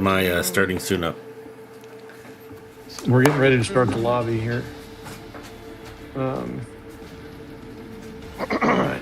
my starting soon up. We're getting ready to start the lobby here. All right.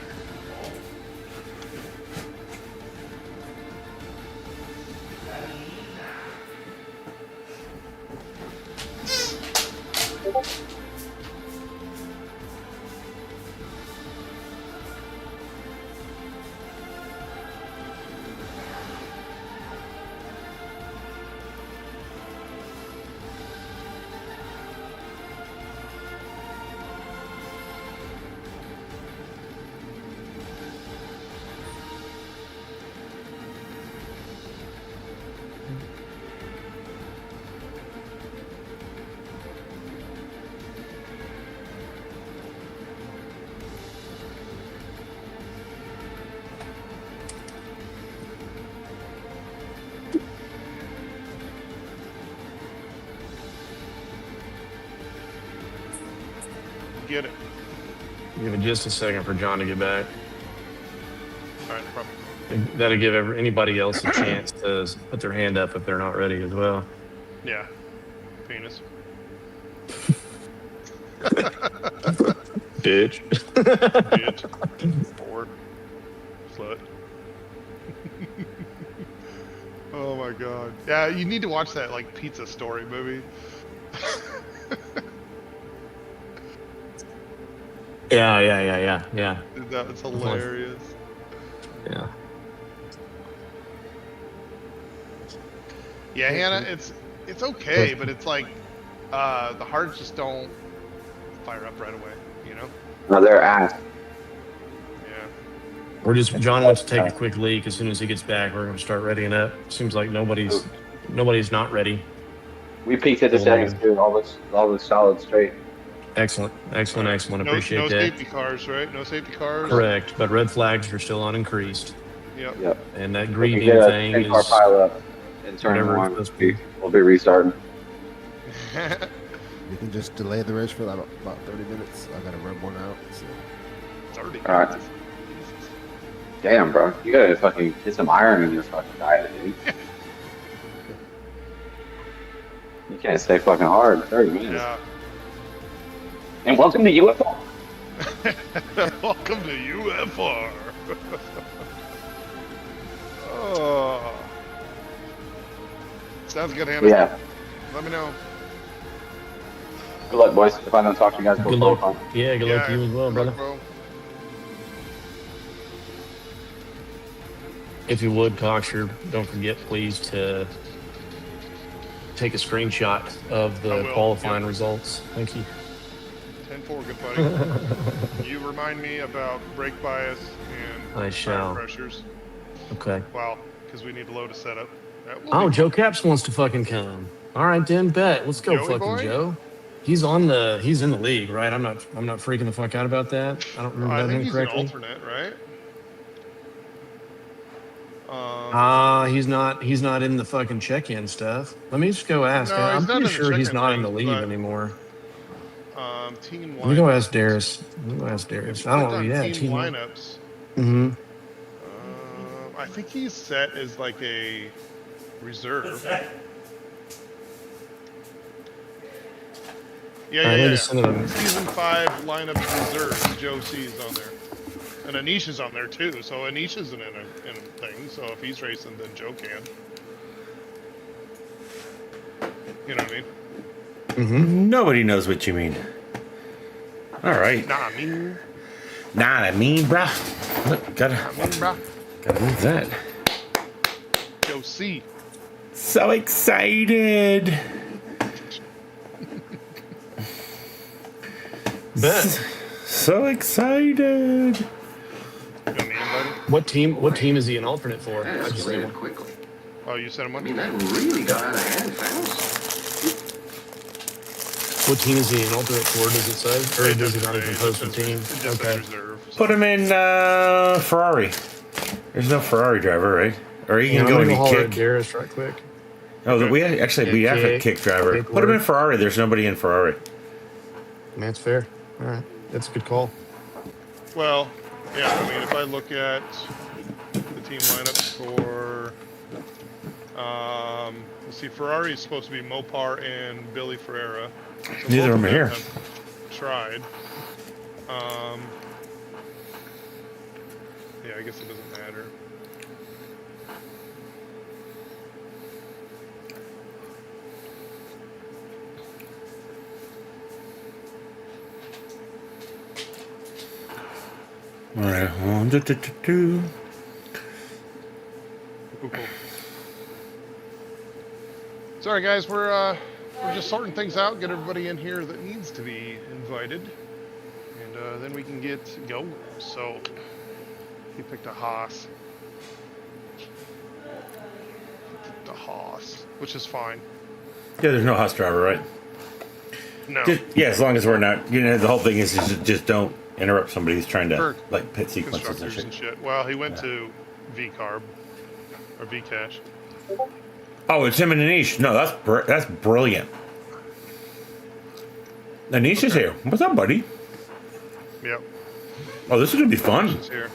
Get it. Give it just a second for John to get back. All right, no problem. That'll give anybody else a chance to put their hand up if they're not ready as well. Yeah. Penis. Bitch. Bitch. Whore. Slut. Oh my god. Yeah, you need to watch that like Pizza Story movie. Yeah. Dude, that's hilarious. Yeah. Yeah, Hannah, it's okay, but it's like the hearts just don't fire up right away, you know? No, they're ass. Yeah. John wants to take a quick leak. As soon as he gets back, we're going to start readying up. Seems like nobody's not ready. We peaked at the settings too. All this solid straight. Excellent. Appreciate no that. safety cars, right? No safety cars. Correct, but red flags are still on increased. Yep. And that If we grieving get a thing 10-car is pile up in turn whatever one. it's supposed to be. We'll be restarting. You can just delay the race for about 30 minutes. I gotta rub one out. So. 30. All right. Damn, bro. You gotta fucking get some iron in your fucking diet, dude. You can't stay fucking hard 30 minutes. Yeah. And welcome to UFR. Welcome to UFR. Oh. Sounds good, Hannah. Yeah. Let me know. Good luck, boys. If I don't talk to you guys Good before, luck. Yeah, good luck to you as well, brother. Luck, bro. If you would, Cocksure, don't forget, please, to take a screenshot of the qualifying results. Thank you. 10-4, good buddy. You remind me about brake bias and I shall. tire pressures. Okay. Wow, because we need to load a setup. Oh, Joe Caps wants to fucking come. All right, then, bet. Let's go, Joey fucking boy? Joe. He's in the league, right? I'm not freaking the fuck out about that. I don't remember I that think name he's correctly. an alternate, right? He's not in the fucking check-in stuff. Let me just go ask. No, I'm he's not pretty in the sure he's check-in not in the thing, lead but, anymore. Team Let me go lineups. ask Darius. I don't know. Yeah, team lineups. Mm-hmm. I think he's set as like a reserve. Yeah. Season 5 lineup reserves. Joe C's on there. And Anisha's on there too, so Anisha's in a thing, so if he's racing, then Joe can. You know what I mean? Mm-hmm. Nobody knows what you mean. All right. Nah, I mean. Brah. Look, gotta move that. Joe C. So excited. Bet. So excited. You know me, buddy? What team is he an alternate for? I just say one. Quickly. Oh, you sent him one? I mean, that really got out of hand fast. What team is he an alternate for? Does it say? Or does he not even post the team? Okay. Put him in Ferrari. There's no Ferrari driver, right? Or he can go and kick. Darius right quick. Oh, we have a kick driver. Put him in Ferrari. There's nobody in Ferrari. That's fair. All right, that's a good call. Well, yeah, I mean, if I look at the team lineups for see, Ferrari is supposed to be Mopar and Billy Ferreira. So Neither both of them are here. have tried. Yeah, I guess it doesn't matter. All right. Cool, cool. Sorry, guys, we're just sorting things out. Get everybody in here that needs to be invited, and then we can get going. So he picked a Haas. The Haas, which is fine. Yeah, there's no Haas driver, right? No. Yeah, as long as we're not, the whole thing is just don't interrupt somebody who's trying to For like pit sequences and constructors shit. and shit. Well, he went to V-Carb or V-Cash. Oh, it's him and Anish. No, that's brilliant. Anish is here. What's up, buddy? Yep, Oh, this is gonna be fun. he's here.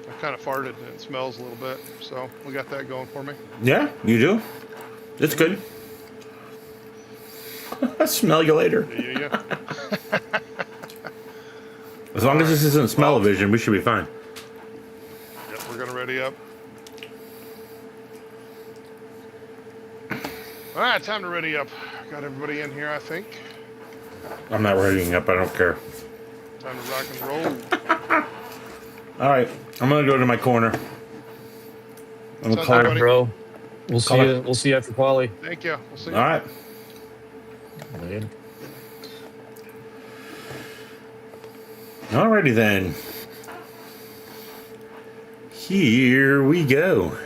I kind of farted and it smells a little bit, so we got that going for me. Yeah, you do. It's good. I'll smell you later. Yeah. As long as this isn't smell-o-vision, we should be fine. Yep, we're gonna ready up. All right, time to ready up. Got everybody in here, I think. I'm not readying up. I don't care. Time to rock and roll. All right, I'm gonna go to my corner. I'm gonna Sounds call. good, All buddy. right, bro. We'll see Call you. it. We'll see you after quali. Thank you. We'll see you. All right. Later. Alrighty then. Here we go.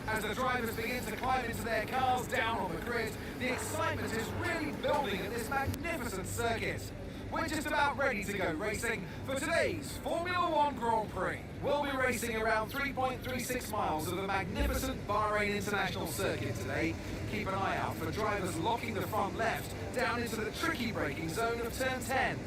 As the drivers begin to climb into their cars down on the grid, the excitement is really building at this magnificent circuit. We're just about ready to go racing for today's Formula One Grand Prix. We'll be racing around 3.36 miles of the magnificent Bahrain International Circuit today. Keep an eye out for drivers locking the front left down into the tricky braking zone of turn 10.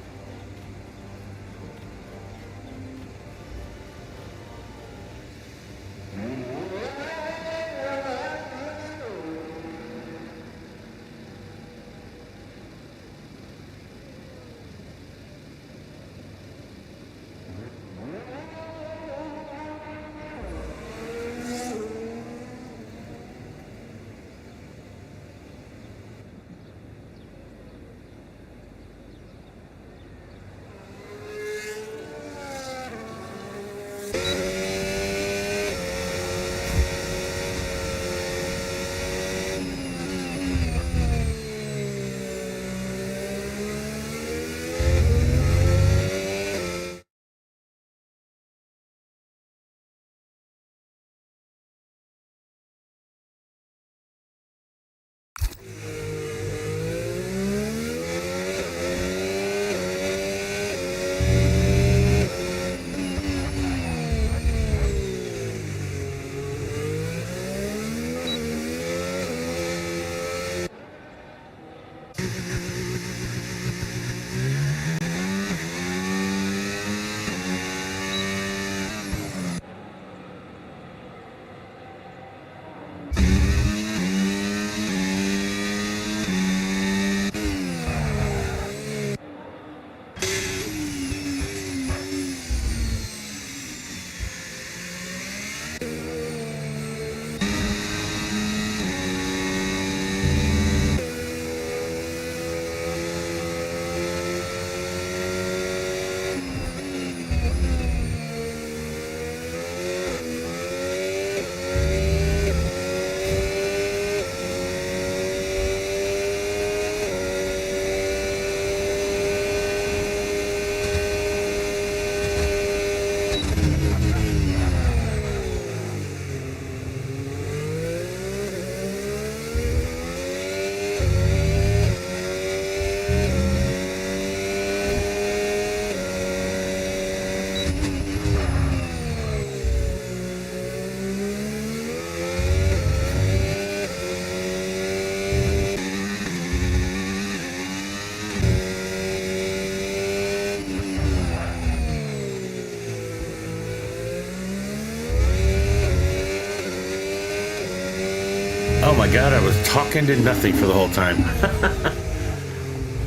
my god, I was talking to nothing for the whole time.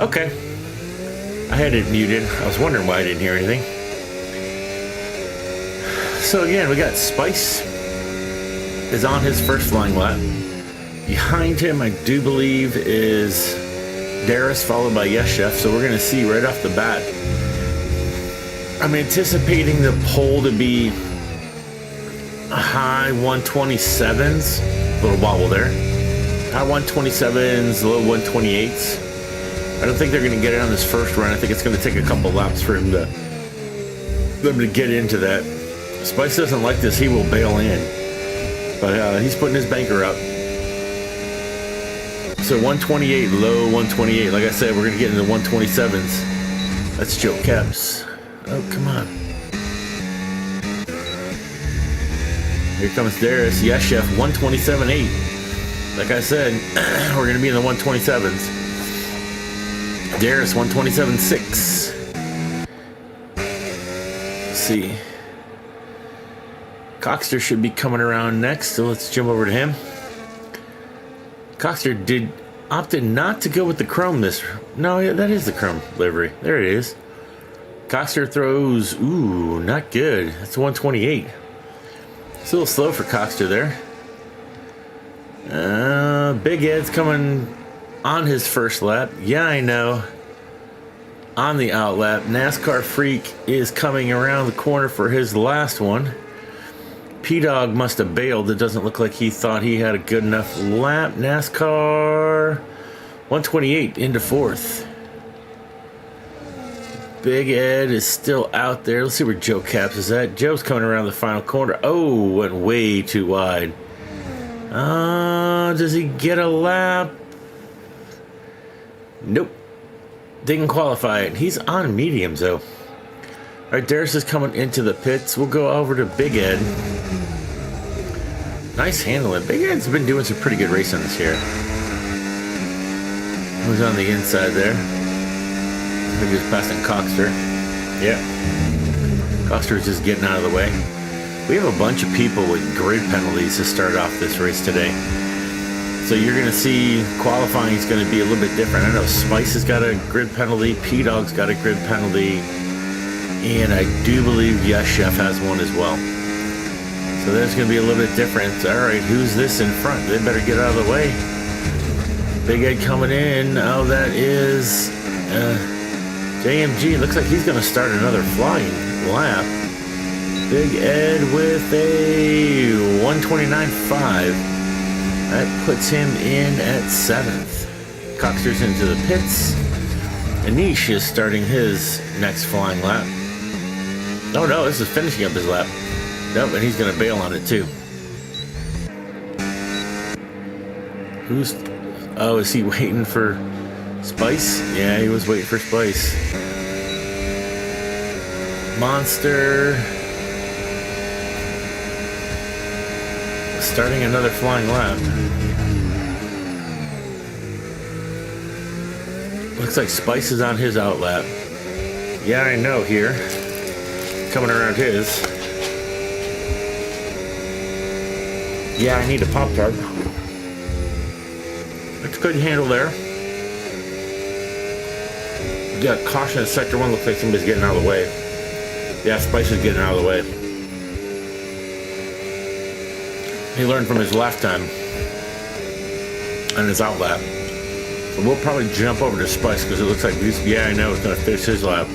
Okay. I had it muted. I was wondering why I didn't hear anything. So again, we got Spice is on his first flying lap. Behind him, I do believe, is Darius, followed by Yes Chef. So we're going to see right off the bat. I'm anticipating the pole to be high 127s. A little wobble there. High 127s, low 128s. I don't think they're going to get it on this first run. I think it's going to take a couple laps for them to get into that. Spice doesn't like this. He will bail in. But he's putting his banker up. So 128, low 128. Like I said, we're going to get into 127s. That's Joe Caps. Oh, come on. Here comes Darius. Yes, Chef. 127.8. Like I said, we're going to be in the 127s. Darius, 127.6. Let's see. Coxter should be coming around next, so let's jump over to him. Coxter opted not to go with the chrome this. No, yeah, that is the chrome livery. There it is. Coxter throws, ooh, not good. That's 128. It's a little slow for Coxter there. Big Ed's coming on his first lap. Yeah, I know. On the out lap. NASCAR Freak is coming around the corner for his last one. P-Dog must have bailed. It doesn't look like he thought he had a good enough lap. NASCAR 128 into fourth. Big Ed is still out there. Let's see where Joe Caps is at. Joe's coming around the final corner. Oh, went way too wide. Does he get a lap? Nope. Didn't qualify it. He's on mediums, though. All right, Darius is coming into the pits. We'll go over to Big Ed. Nice handling. Big Ed's been doing some pretty good racing this year. Who's on the inside there? I think he was passing Coxter. Yeah. Coxter is just getting out of the way. We have a bunch of people with grid penalties to start off this race today. So you're going to see qualifying is going to be a little bit different. I know Spice has got a grid penalty. P-Dog's got a grid penalty. And I do believe Yes Chef has one as well. So that's going to be a little bit different. All right, who's this in front? They better get out of the way. Big Ed coming in. Oh, that is JMG. Looks like he's going to start another flying lap. Big Ed with a 129.5. That puts him in at 7th. Coxter's into the pits. Anish is starting his next flying lap. Oh no, this is finishing up his lap. Nope, and he's going to bail on it too. Oh, is he waiting for Spice? Yeah, he was waiting for Spice. Monster. Starting another flying lap. Looks like Spice is on his out lap. Yeah, I know here. Coming around his. Yeah, I need a Pop-Tart. That's a good handle there. We got caution in sector 1. Looks like somebody's getting out of the way. Yeah, Spice is getting out of the way. He learned from his last time on his out lap. So we'll probably jump over to Spice because it looks like he's, yeah, I know, it's going to finish his lap.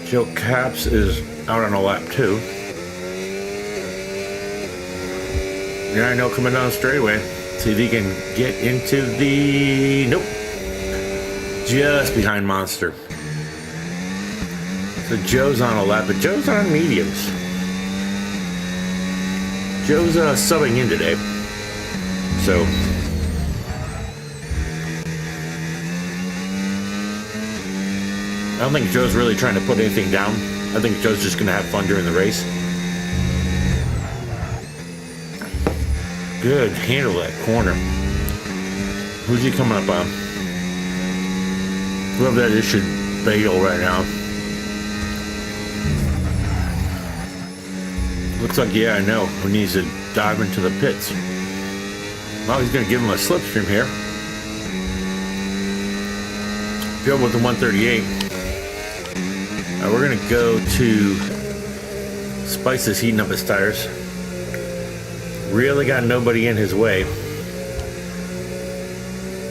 Joe Caps is out on a lap too. Yeah, I know, coming down the straightaway. See if he can get into the... Nope. Just behind Monster. So Joe's on a lap, but Joe's on mediums. Joe's subbing in today. So... I don't think Joe's really trying to put anything down. I think Joe's just going to have fun during the race. Good handle that corner. Who's he coming up on? Whoever that is should bail right now. Looks like, yeah, I know. Who needs to dive into the pits. Well, he's going to give him a slipstream here. Drove with the 138. We're going to go to Spice is heating up his tires. Really got nobody in his way.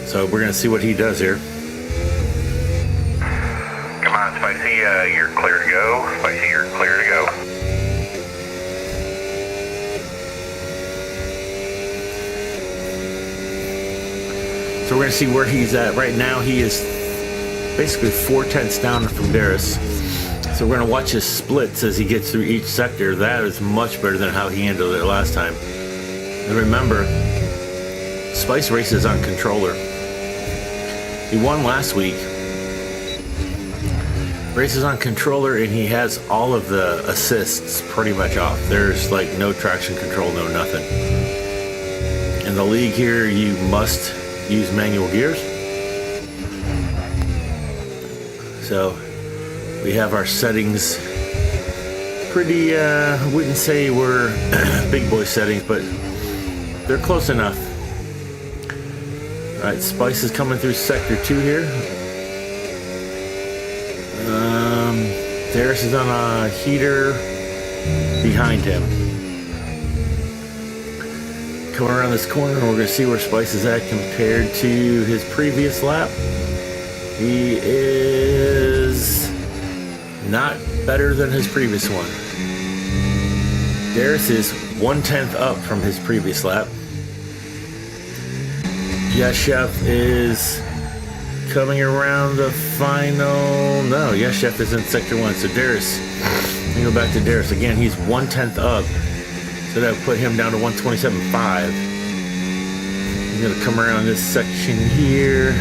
So we're going to see what he does here. Come on, Spicy, you're clear to go. Spicy, you're clear to go. So we're going to see where he's at. Right now he is basically 4/10 down from Darius. So we're going to watch his splits as he gets through each sector. That is much better than how he handled it last time. And remember, Spice races on controller. He won last week. Races on controller, and he has all of the assists pretty much off. There's like no traction control, no nothing. In the league here, you must use manual gears. So we have our settings pretty, wouldn't say we're big boy settings, but they're close enough. All right, Spice is coming through sector 2 here. Darius is on a heater behind him. Coming around this corner, we're going to see where Spice is at compared to his previous lap. He is not better than his previous one. Darius is 1/10 up from his previous lap. Yes Chef is coming around the final. No, Yes Chef is in sector 1. So Darius, let me go back to Darius again. He's 1/10 up. So that would put him down to 127.5. He's going to come around this section here.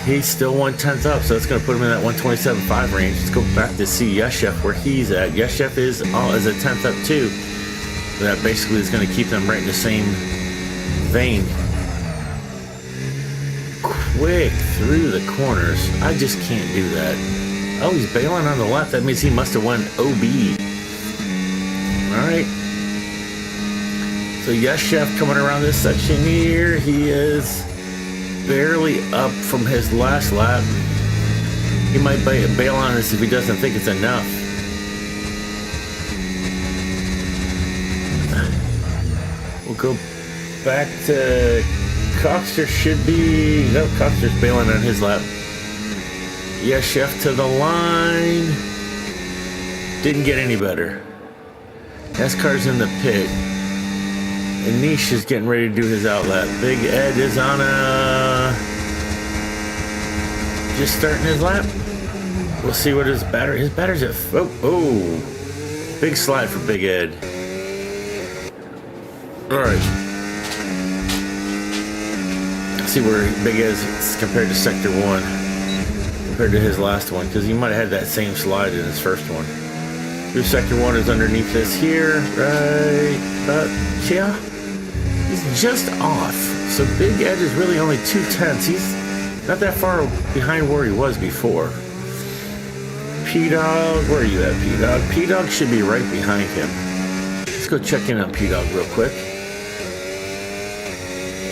He's still 1/10 up, so that's going to put him in that 127.5 range. Let's go back to see Yes Chef where he's at. Yes Chef is a 10th up too. So that basically is going to keep them right in the same vein. Quick through the corners. I just can't do that. Oh, he's bailing on the left. That means he must have won OB. Alright. So Yes Chef coming around this section here. He is barely up from his last lap. He might bail on this if he doesn't think it's enough. We'll go back to Coxter. Should be, no, Coxter's bailing on his lap. Yes Chef to the line. Didn't get any better. NASCAR's in the pit. And Niche is getting ready to do his outlap. Big Ed is on just starting his lap. We'll see what his battery's at. Oh, big slide for Big Ed. All right. Let's see where Big Ed is compared to Sector 1, compared to his last one, because he might have had that same slide in his first one. Through Sector 1 is underneath this here, right? Yeah. He's just off. So Big Ed is really only 2/10. He's not that far behind where he was before. P-Dog, where are you at, P-Dog? P-Dog should be right behind him. Let's go check in on P-Dog real quick.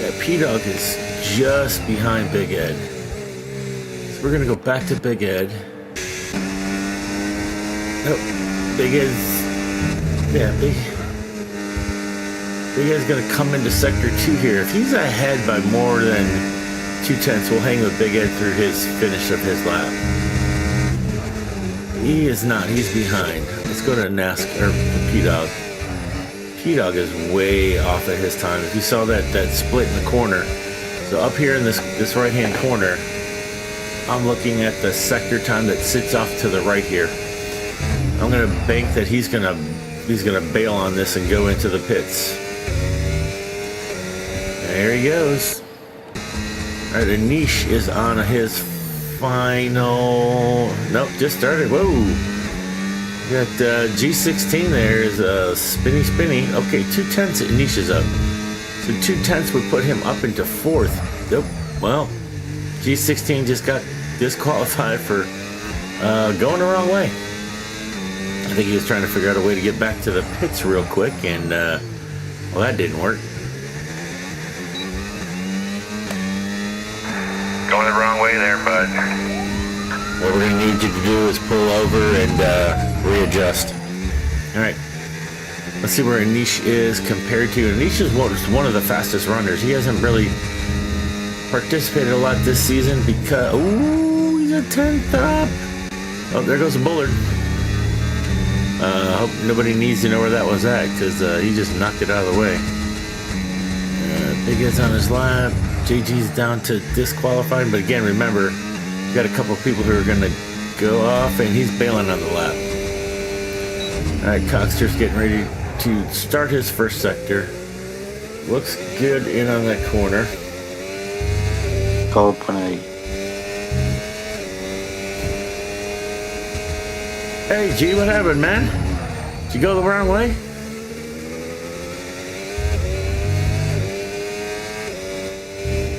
Yeah, P-Dog is just behind Big Ed. So we're gonna go back to Big Ed. Oh, Big Ed's, yeah, Big Ed's gonna come into Sector 2 here. If he's ahead by more than 2/10, we'll hang with Big Ed through his finish of his lap. He is not, he's behind. Let's go to NASCAR, or P-Dog. P-Dog is way off at his time. If you saw that split in the corner. So up here in this right-hand corner, I'm looking at the sector time that sits off to the right here. I'm gonna bank that he's gonna bail on this and go into the pits. There he goes. All right, Anish is on his final. Nope, just started. Whoa. Got G16 there is a spinny. Okay, 2/10 Anish is up. So 2/10 would put him up into 4th. Nope. Well, G16 just got disqualified for going the wrong way. I think he was trying to figure out a way to get back to the pits real quick, and Well, that didn't work. Going the wrong way there, bud. What we're gonna need you to do is pull over and readjust. All right. Let's see where Anish is compared to. Anish is one of the fastest runners. He hasn't really participated a lot this season because, ooh, he's a 10th up. Oh, there goes a Bullard. I hope nobody needs to know where that was at because he just knocked it out of the way. Big Ed's on his lap. JG's down to disqualified, but again, remember, you got a couple of people who are going to go off, and he's bailing on the lap. All right, Coxter's getting ready to start his first sector. Looks good in on that corner. Go penalty. Hey, G, what happened, man? Did you go the wrong way?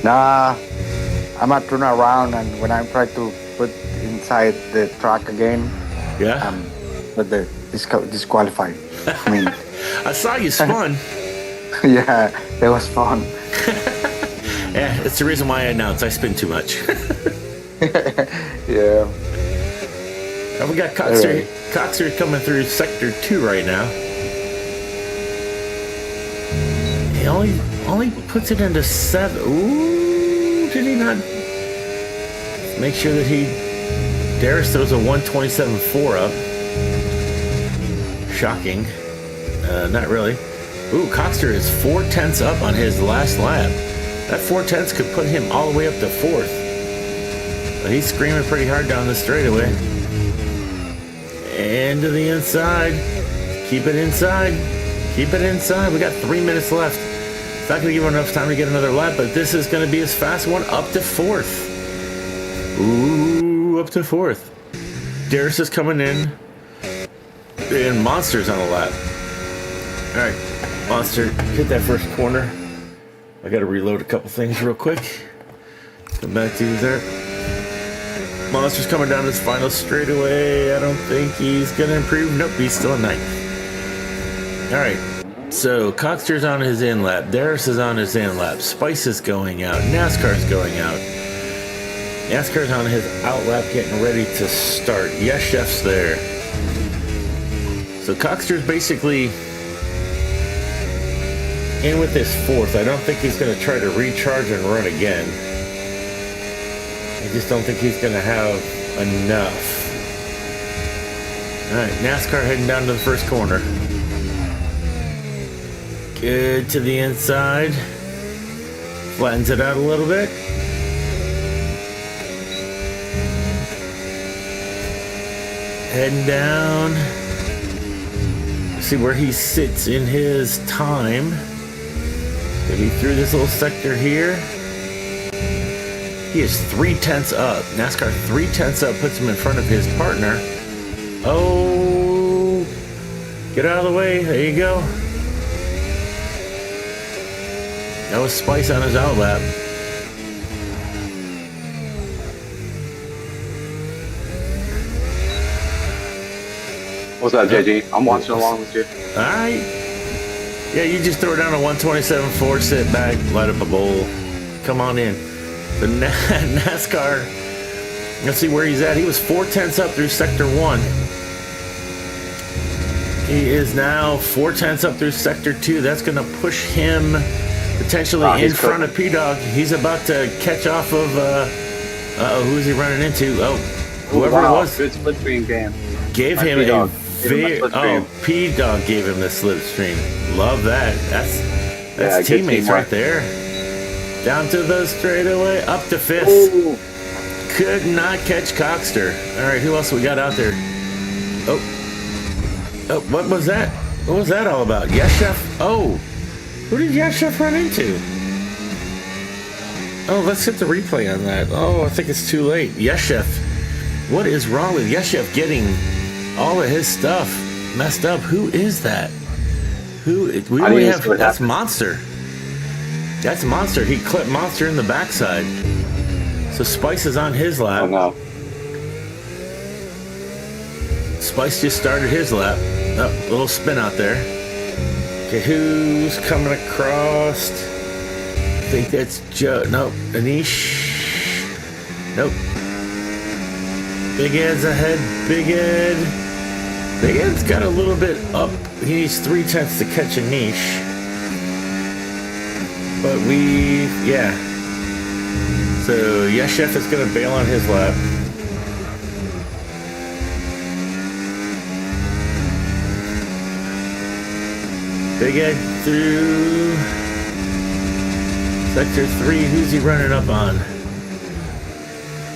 Nah, I'm not turn around, and when I'm trying to put inside the truck again, Yeah. but the disqualified. I mean, I saw you spun. yeah, it was fun. Yeah, it's the reason why I announce I spin too much. Yeah. Oh, we got Coxter. Coxter coming through sector 2 right now. He only puts it into 7. Ooh, did he not? Make sure that Darius throws a 127.4 up. Shocking. Not really. Ooh, Coxter is 4/10 up on his last lap. That 4/10 could put him all the way up to 4th. But he's screaming pretty hard down the straightaway. And to the inside. Keep it inside. Keep it inside. We got 3 minutes left. It's not going to give him enough time to get another lap, but this is going to be his fast one up to 4th. Ooh, up to 4th. Darius is coming in. And Monster's on the lap. All right, Monster, hit that first corner. I got to reload a couple things real quick. Come back to you there. Monster's coming down this final straightaway. I don't think he's going to improve. Nope, he's still in 9th. All right, so Coxter's on his in lap. Darius is on his in lap. Spice is going out. NASCAR's going out. NASCAR's on his out lap getting ready to start. Yes, Chef's there. So Coxter's basically in with his 4th. I don't think he's going to try to recharge and run again. I just don't think he's going to have enough. All right, NASCAR heading down to the first corner. Good to the inside. Flattens it out a little bit. Heading down. See where he sits in his time. Maybe through this little sector here. He is 3/10 up. NASCAR 3/10 up puts him in front of his partner. Oh, get out of the way. There you go. That was Spice on his out lap. What's up, JG? I'm watching along with you. All right. Yeah, you just throw down a 127.4, sit back, light up a bowl. Come on in. The NASCAR, let's see where he's at. He was 4/10 up through sector 1. He is now 4/10 up through sector 2. That's going to push him potentially in front of P-Dog. He's about to catch off of, who is he running into? Oh, whoever it was. Good slipstream game. Gave him a P-Dog gave him the slipstream. Love that. That's teammates right there. Down to the straightaway, up to 5th. Ooh. Could not catch Coxter. All right, who else we got out there? Oh, what was that? What was that all about? Yes, Chef. Oh, who did Yes, Chef run into? Oh, let's hit the replay on that. Oh, I think it's too late. Yes, Chef. What is wrong with Yes, Chef getting all of his stuff messed up? Who is that? We only have. That's Monster. That's Monster. He clipped Monster in the backside. So Spice is on his lap. Oh no. Spice just started his lap. Oh, little spin out there. Okay, who's coming across? I think that's Joe. Nope. Anish. Nope. Big Ed's ahead. Big Ed. Big Ed's got a little bit up. He needs 3/10 to catch Anish. But yeah. So, yes, Chef is going to bail on his lap. Big Ed through Sector 3. Who's he running up on?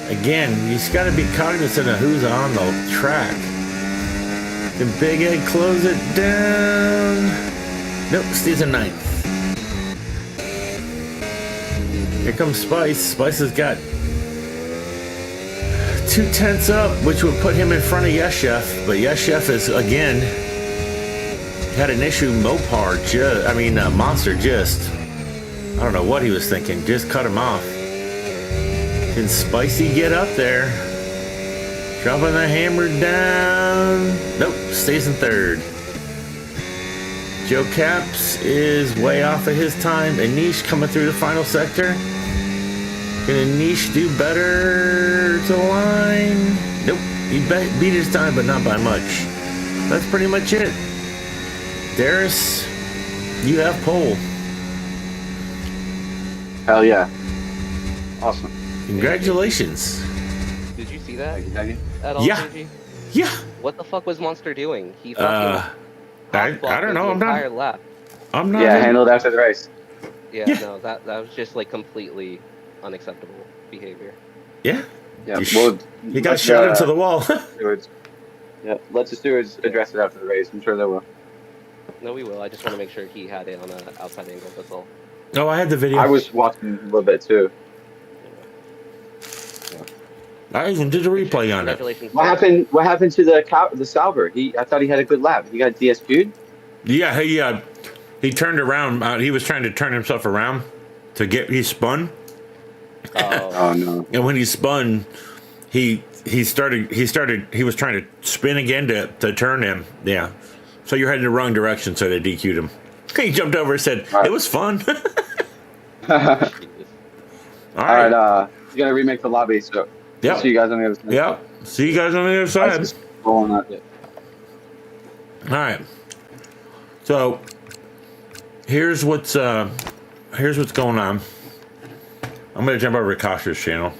Again, he's got to be cognizant of who's on the track. Can Big Ed close it down? Nope, stays in 9th. Here comes Spice. Spice has got 2/10 up, which would put him in front of Yes Chef. But Yes Chef is, again, had an issue. Mopar, Monster just, I don't know what he was thinking, just cut him off. Can Spicy get up there? Dropping the hammer down. Nope, stays in 3rd. Joe Caps is way off of his time. Anish coming through the final sector. Can Anish do better to the line? Nope, he beat his time, but not by much. That's pretty much it. Darius, you have pole. Hell yeah. Awesome. Congratulations. Did you see that Thank you. at all, Yeah. JG? Yeah. What the fuck was Monster doing? He fucking I don't know. I'm entire not. lap. I'm not. Yeah, handled after the race. Yeah, Yeah. no, that was just like completely unacceptable behavior. Yeah. Yeah, He got shot into the wall. stewards. Yeah, let the stewards address it after the race. I'm sure they will. No, we will. I just want to make sure he had it on an outside angle. That's all. Oh, I had the video. I was watching a little bit too. I even did a replay on it. Congratulations. What happened? What happened to the Sauber? I thought he had a good lap. He got DSQ'd. Yeah, he turned around. He was trying to turn himself around to get. He spun, Oh no. and when he spun, he was trying to spin again to turn him. Yeah, so you're heading the wrong direction. So they DQ'd him. He jumped over and said, All right. "It was fun." All All right. right. You gotta remake the lobby. So Yep. see you guys on the other side. Yeah. See you guys on the other Ice side. is rolling out there. All right. So here's what's going on. I'm gonna jump over to Koster's channel.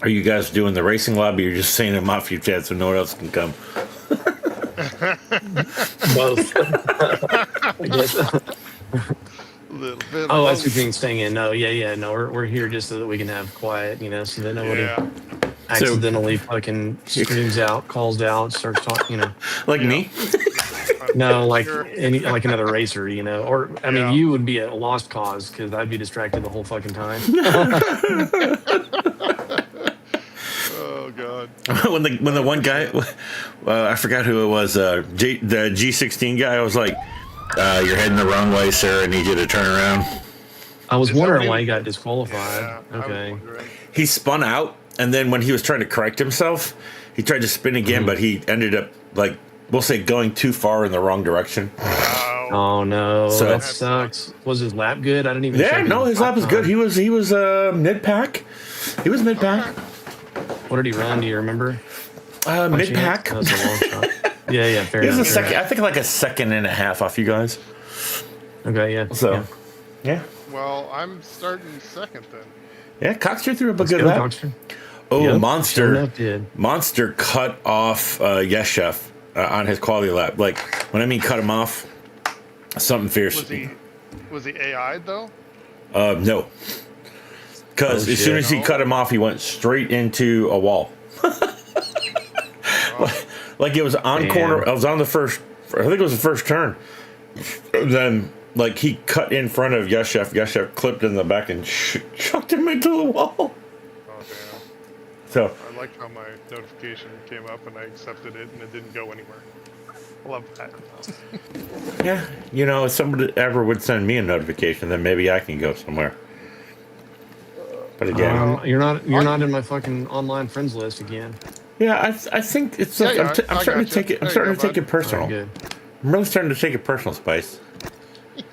Are you guys doing the racing lobby? Or you're just saying them off your chat so no one else can come. Both. I guess. Little bit. Oh, that's of the thing staying in. No, yeah. No, we're here just so that we can have quiet, so that nobody Yeah. accidentally fucking screams out, calls out, starts talking, Like me? No, like Sure. like another racer, Or I mean, Yeah. you would be a lost cause because I'd be distracted the whole fucking time. Oh god. when the one guy, I forgot who it was, the G16 guy, I was like, "You're heading the wrong way, sir. I need you to turn around." I was Is that wondering what why he- he got disqualified. Yeah, I was Okay. wondering. He spun out, and then when he was trying to correct himself, he tried to spin again, but he ended up we'll say going too far in the wrong direction. Wow. Oh no, So- that sucks. Was his lap good? I didn't even. Yeah, check no, his lap was good. He was mid pack. He was mid pack. What did he run? Do you remember? Mid pack. That was a long shot. Yeah, fair He was enough. a second. I think like a second and a half off you guys. Okay, yeah. So, yeah. Well, I'm starting second then. Yeah, Coxter threw up a good Go, lap. Donkster. Oh, Yep, sure Monster. enough did. Monster cut off Yes Chef on his quality lap. Like, when I mean cut him off, something fierce. Was he AI'd though? No. Because Oh, as soon shit. as he cut him off, he went straight into a wall. Like it was on Damn. corner. I was on the first, I think it was the first turn. Then, like, he cut in front of Yes Chef. Yes Chef clipped in the back and chucked him into the wall. Oh damn. So, I liked how my notification came up and I accepted it and it didn't go anywhere. Love that. yeah, if somebody ever would send me a notification, then maybe I can go somewhere. But again, You're not in my fucking online friends list again. Yeah, I think it's. Yeah, Like, yeah, I'm I starting got to you. take it. I'm There you starting go, to take bud. it personal. Very good. I'm really starting to take it personal, Spice.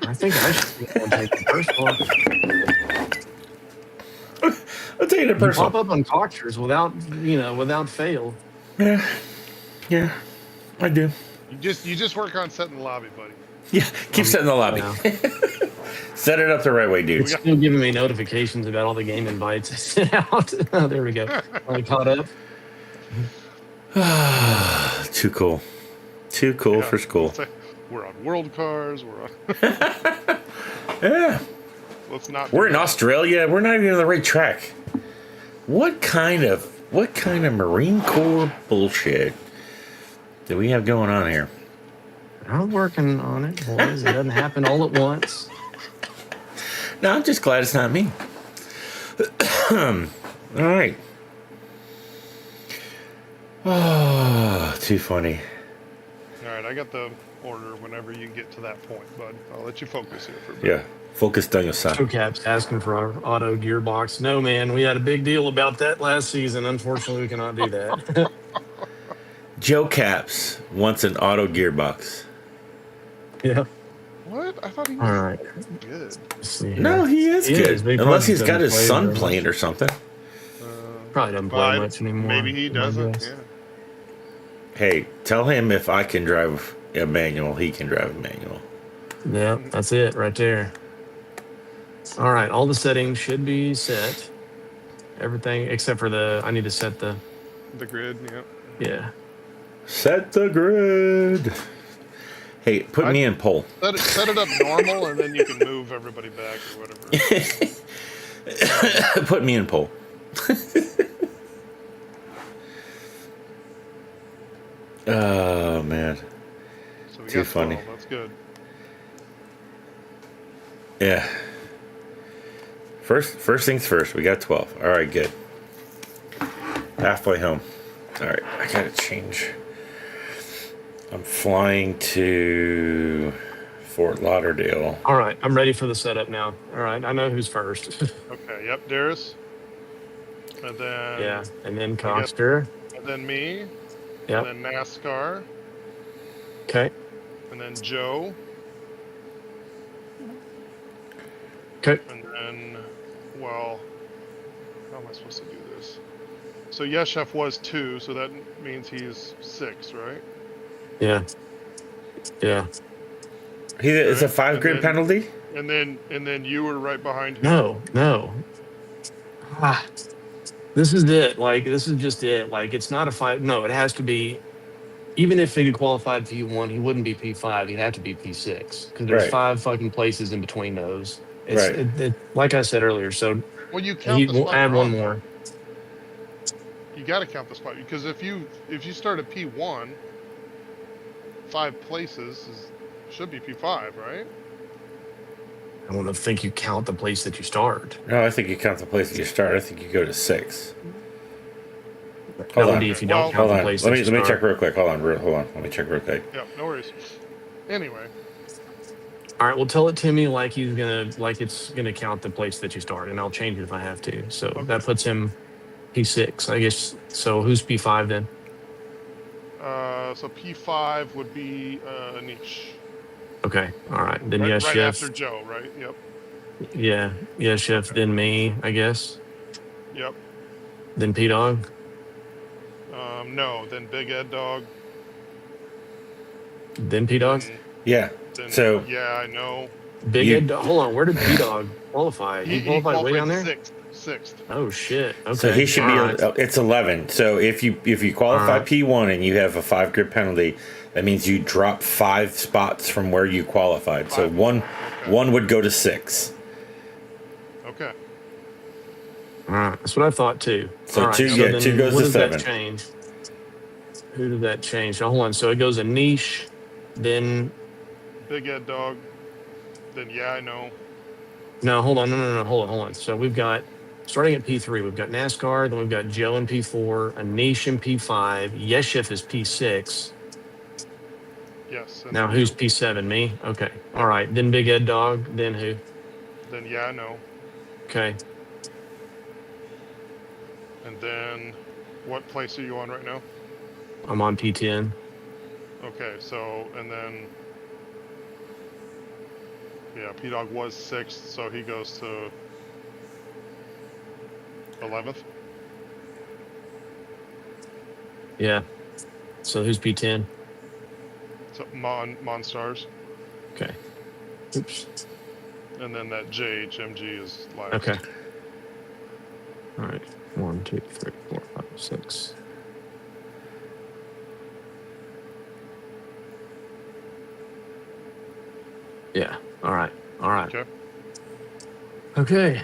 I think I should be able to take it personal. I'm taking it You pop personal. up on Coxers without fail. Yeah, I do. You just work on setting the lobby, buddy. Yeah, keep setting the lobby. Yeah. Set it up the right way, dude. It's still giving me notifications about all the game invites I sent out. Oh, there we go. Are you caught up? Too cool. Too cool for school. We're on world cars. We're on. Yeah. Let's not. We're in Australia. We're not even on the right track. What kind of Marine Corps bullshit do we have going on here? I'm working on it, boys. It doesn't happen all at once. No, I'm just glad it's not me. All right. Oh, too funny. All right, I got the order whenever you get to that point, bud. I'll let you focus here for a bit. Yeah, focus on your son. Joe Cap's asking for our auto gearbox. No, man, we had a big deal about that last season. Unfortunately, we cannot do that. Joe Caps wants an auto gearbox. Yeah. What? I thought he was All right. good. Let's see here. No, he is good. He Unless probably he's got doesn't his play son very playing much. or something. Probably doesn't play much anymore. Maybe he my doesn't. guess. Yeah. Hey, tell him if I can drive a manual, he can drive a manual. Yeah, that's it right there. All right, all the settings should be set. Everything except for I need to set the grid. Yeah. Yeah. Set the grid. Hey, put me in pole. Set it up normal, and then you can move everybody back or whatever. Put me in pole. Oh man. So we Too got funny. 12. That's good. Yeah. First things first. We got 12. All right, good. Halfway home. All right, I gotta change. I'm flying to Fort Lauderdale. All right, I'm ready for the setup now. All right, I know who's first. Okay. Yep. Darius. And then. Yeah, and then Coxter. And then me. Yep. And then NASCAR. Okay. And then Joe. Okay. And then, well, how am I supposed to do this? So Yes Chef was 2, so that means he's 6, right? Yeah. Yeah. It's a 5 grid penalty? And then you were right behind him. No. Ah, this is it. Like, this is just it. Like, it's not a 5. No, it has to be. Even if he qualified P1, he wouldn't be P5. He'd have to be P6 because there's Right. 5 fucking places in between those. It's Right. like I said earlier. So Well, you count he the will spot add you're one on. more. You got to count the spot because if you start at P1, 5 places should be P5, right? I don't think you count the place that you start. No, I think you count the place that you start. I think you go to 6. That Hold would on. be if you don't Well, count Hold the on. place Let that me you let me start. check real quick. Hold on. Let me check real quick. Yeah, no worries. Anyway, All right, well, tell it to me like it's gonna count the place that you start, and I'll change it if I have to. So that puts him P6, I guess. So who's P5 then? so P5 would be Anish. Okay, all right. Then Right, yes, right chef. after Joe, right? Yep. Yeah, yes, chef. Then me, I guess. Yep. Then P Dog. No, then Big Ed Dog. Then P Dog. Yeah. Then, So yeah, I know. Big You- Ed. Hold on. Where did P Dog qualify? He qualified way down there. Sixth. Oh shit. Okay. so he should be. All right. It's 11. So if you qualify All right. P1 and you have a 5 grid penalty, that means you drop 5 spots from where you qualified. So 5. one Okay. one would go to 6. Okay. All right. That's what I thought too. So All right, two- then 2 goes what to does 7. That change? Who did that change? So hold on. So it goes Anish, then Big Ed Dog. Then yeah, I know. no. Hold on. No. Hold on. So we've got starting at P3. We've got NASCAR. Then we've got Joe in P4. Anish in P5. Yes, chef is P6. Yes. And Now then who's you. P7? Me. Okay. All right. Then Big Ed Dog. Then who? Then yeah, I know. Okay. And then What place are you on right now? I'm on P10. Okay, so, and then, yeah, P-Dog was 6th, so he goes to 11th. Yeah. So who's P10? So Monstars. Okay. Oops. And then that JHMG is last. Okay. All right. 1, 2, 3, 4, 5, 6. Yeah. All right. All right. Okay. Okay.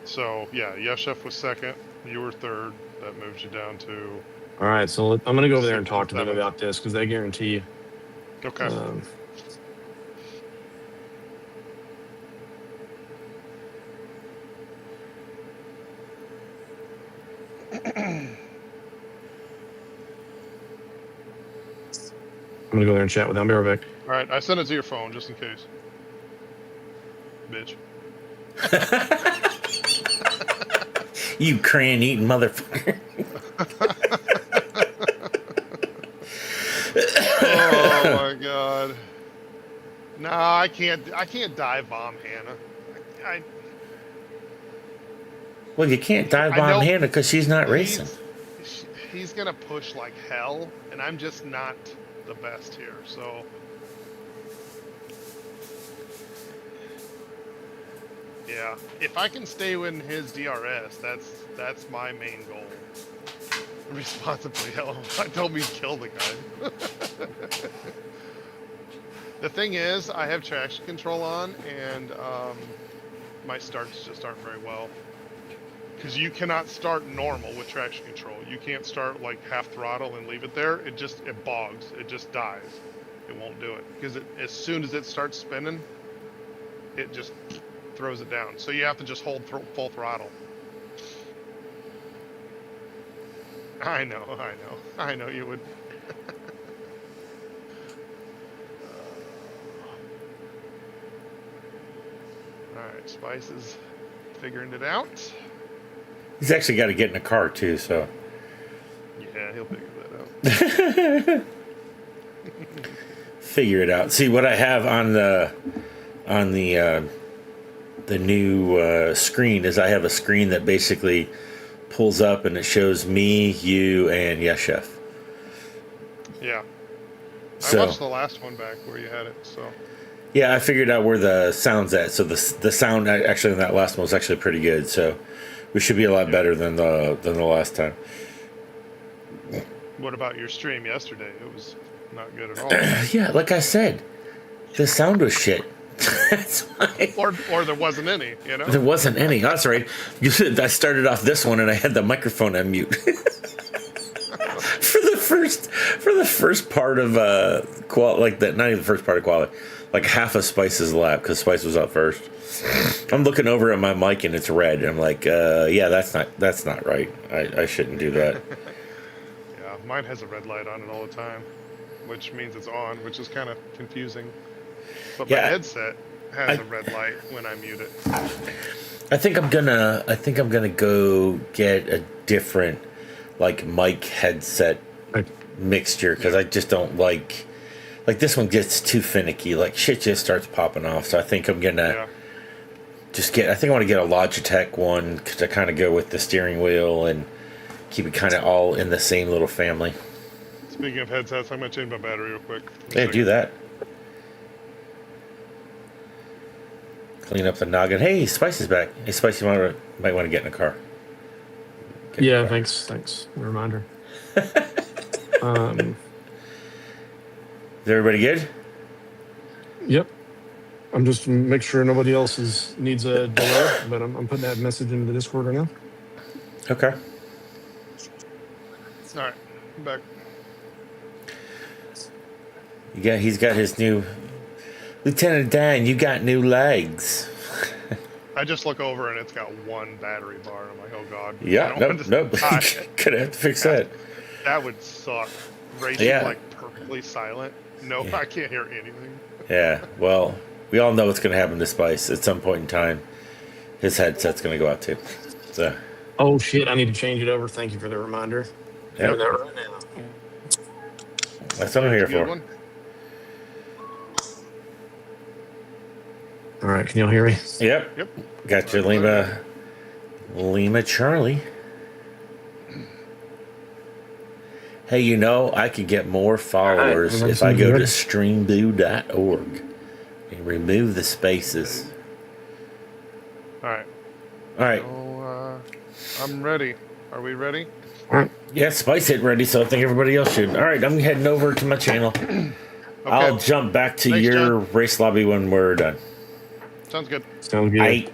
So, yeah, Yeshef was 2nd. You were 3rd. That moves you down to... All right. So I'm going to go over there and 6th talk to them 7th. about this because they guarantee you. Okay. I'm going to go there and chat with them. I'll be right back. All right, I sent it to your phone just in case. Bitch. You crayon-eating motherfucker. Oh my god. No, I can't dive bomb Hannah. Well, you can't dive bomb Hannah because she's not racing. He's gonna push like hell, and I'm just not the best here, so. Yeah, if I can stay in his DRS, that's my main goal. Responsibly, hell, I told me to kill the guy. The thing is, I have traction control on, and my starts just aren't very well. Because you cannot start normal with traction control. You can't start like half throttle and leave it there. It bogs. It just dies. It won't do it. Because as soon as it starts spinning, it just throws it down. So you have to just hold full throttle. I know you would. Alright, Spice is figuring it out. He's actually got to get in a car too, so. Yeah, he'll figure that out. Figure it out. See what I have on the new screen is I have a screen that basically pulls up and it shows me, you, and Yeshef. Yeah. So, I watched the last one back where you had it, so. Yeah, I figured out where the sound's at. So the sound actually in that last one was actually pretty good. So we should be a lot better than the last time. What about your stream yesterday? It was not good at all. Yeah, like I said, the sound was shit. That's why. Or there wasn't any, you know? There wasn't any. That's right. I started off this one and I had the microphone on mute. for the first part of like that, not even the first part of quality, like half of Spice's lap because Spice was up first. I'm looking over at my mic and it's red. And I'm like, yeah, that's not right. I shouldn't do that. Yeah, mine has a red light on it all the time, which means it's on, which is kind of confusing. But my headset has a red light when I mute it. I think I'm gonna go get a different like mic headset mixture because I just don't like this one gets too finicky. Like shit just starts popping off. So I think I'm gonna I think I want to get a Logitech one to kind of go with the steering wheel and keep it kind of all in the same little family. Speaking of headsets, I'm gonna change my battery real quick. Yeah, do that. Clean up the noggin. Hey, Spice is back. Hey, Spice, you might want to get in a car. Yeah, thanks. Reminder. Is everybody good? Yep. I'm just make sure nobody else needs a delay, but I'm putting that message into the Discord right now. Okay. All right, I'm back. He's got his new Lieutenant Dan. You got new legs. I just look over and it's got one battery bar, and I'm like, oh god. Yeah, nope. Gonna have to fix that. That would suck. Racing like perfectly silent. No, I can't hear anything. Yeah, well, we all know what's gonna happen to Spice at some point in time. his headset's going to go out too. So, Oh shit! I need to change it over. Thank you for the reminder. yep. Doing that right now. That's what I'm here Good for. one. All right, can y'all hear me? Yep. Yep. Got your Lima Charlie. Hey, you know, I could get more followers if I go to streamboo.org and remove the spaces. All right. All right. So, I'm ready. Are we ready? Yeah, Spice hit ready, so I think everybody else should. All right, I'm heading over to my channel. Okay. I'll jump back to Thanks, your John. race lobby when we're done. Sounds good. Sounds good.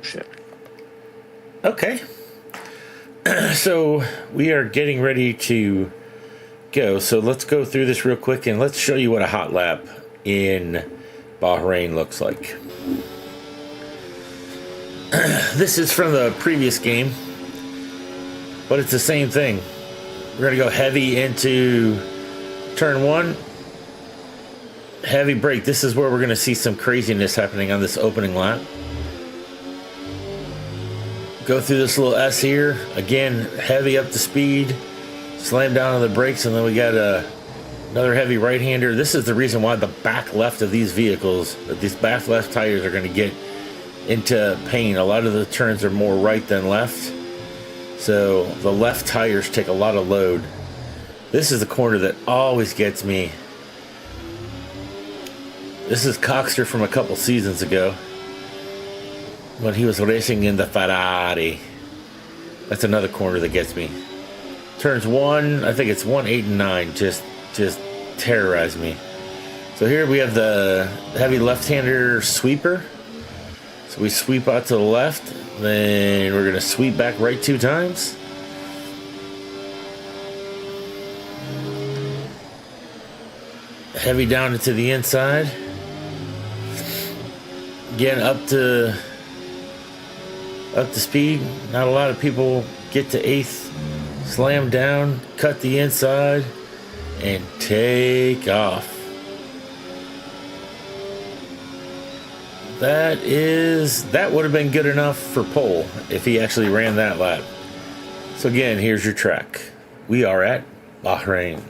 Shit. Okay. So we are getting ready to go. So let's go through this real quick and let's show you what a hot lap in Bahrain looks like. This is from the previous game, but it's the same thing. We're going to go heavy into turn one. Heavy brake. This is where we're going to see some craziness happening on this opening lap. Go through this little S here. Again, heavy up to speed. Slam down on the brakes, and then we got another heavy right-hander. This is the reason why the back left of these vehicles, these back left tires are going to get into pain. A lot of the turns are more right than left. So the left tires take a lot of load. This is the corner that always gets me. This is Coxter from a couple seasons ago when he was racing in the Ferrari. That's another corner that gets me. Turns 1, I think it's 1, 8, and 9 just terrorize me. So here we have the heavy left-hander sweeper. So we sweep out to the left, then we're gonna sweep back right 2 times. Heavy down into the inside. Again, up to speed. Not a lot of people get to 8th. Slam down, cut the inside, and take off. That would have been good enough for pole if he actually ran that lap. So again, here's your track. We are at Bahrain.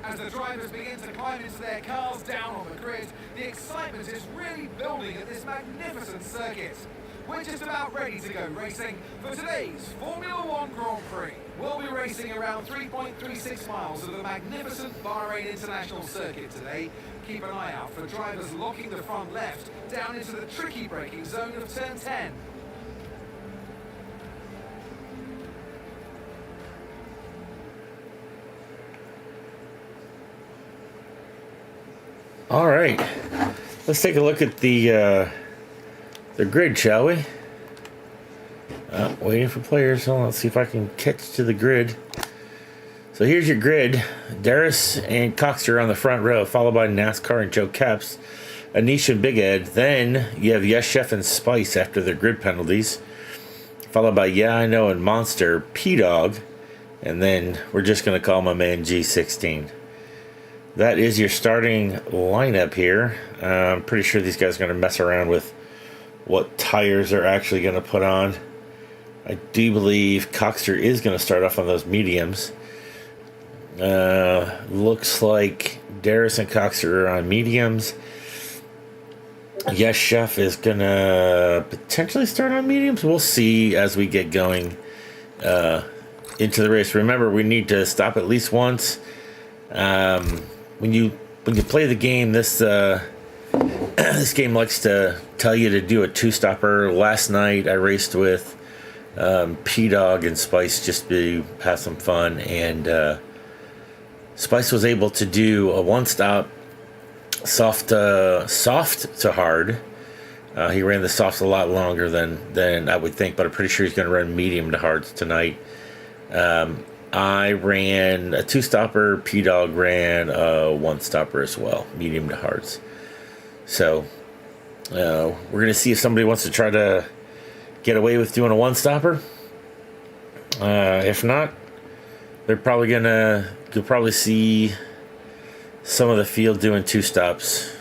As the drivers begin to climb into their cars down on the grid, the excitement is really building at this magnificent circuit. We're just about ready to go racing for today's Formula One Grand Prix. We'll be racing around 3.36 miles of the magnificent Bahrain International Circuit today. Keep an eye out for drivers locking the front left down into the tricky braking zone of turn 10. All right, let's take a look at the grid, shall we? Waiting for players. So let's see if I can catch to the grid. So here's your grid. Darius and Coxter on the front row, followed by NASCAR and Joe Caps, Anish and Big Ed. Then you have Yes Chef and Spice after their grid penalties, followed by Yeah I Know and Monster, P-Dog, and then we're just going to call my man G16. That is your starting lineup here. I'm pretty sure these guys are going to mess around with what tires they're actually going to put on. I do believe Coxter is going to start off on those mediums. Looks like Darius and Coxter are on mediums. Yes, Chef is going to potentially start on mediums. We'll see as we get going into the race. Remember, we need to stop at least once. When you play the game, this this game likes to tell you to do a 2-stopper. Last night I raced with P-Dog and Spice just to have some fun, and Spice was able to do a 1-stop soft to hard. He ran the softs a lot longer than I would think, but I'm pretty sure he's going to run medium to hards tonight. I ran a 2-stopper. P-Dog ran a 1-stopper as well, medium to hards. So we're going to see if somebody wants to try to get away with doing a 1-stopper. If not, You'll probably see some of the field doing 2 stops.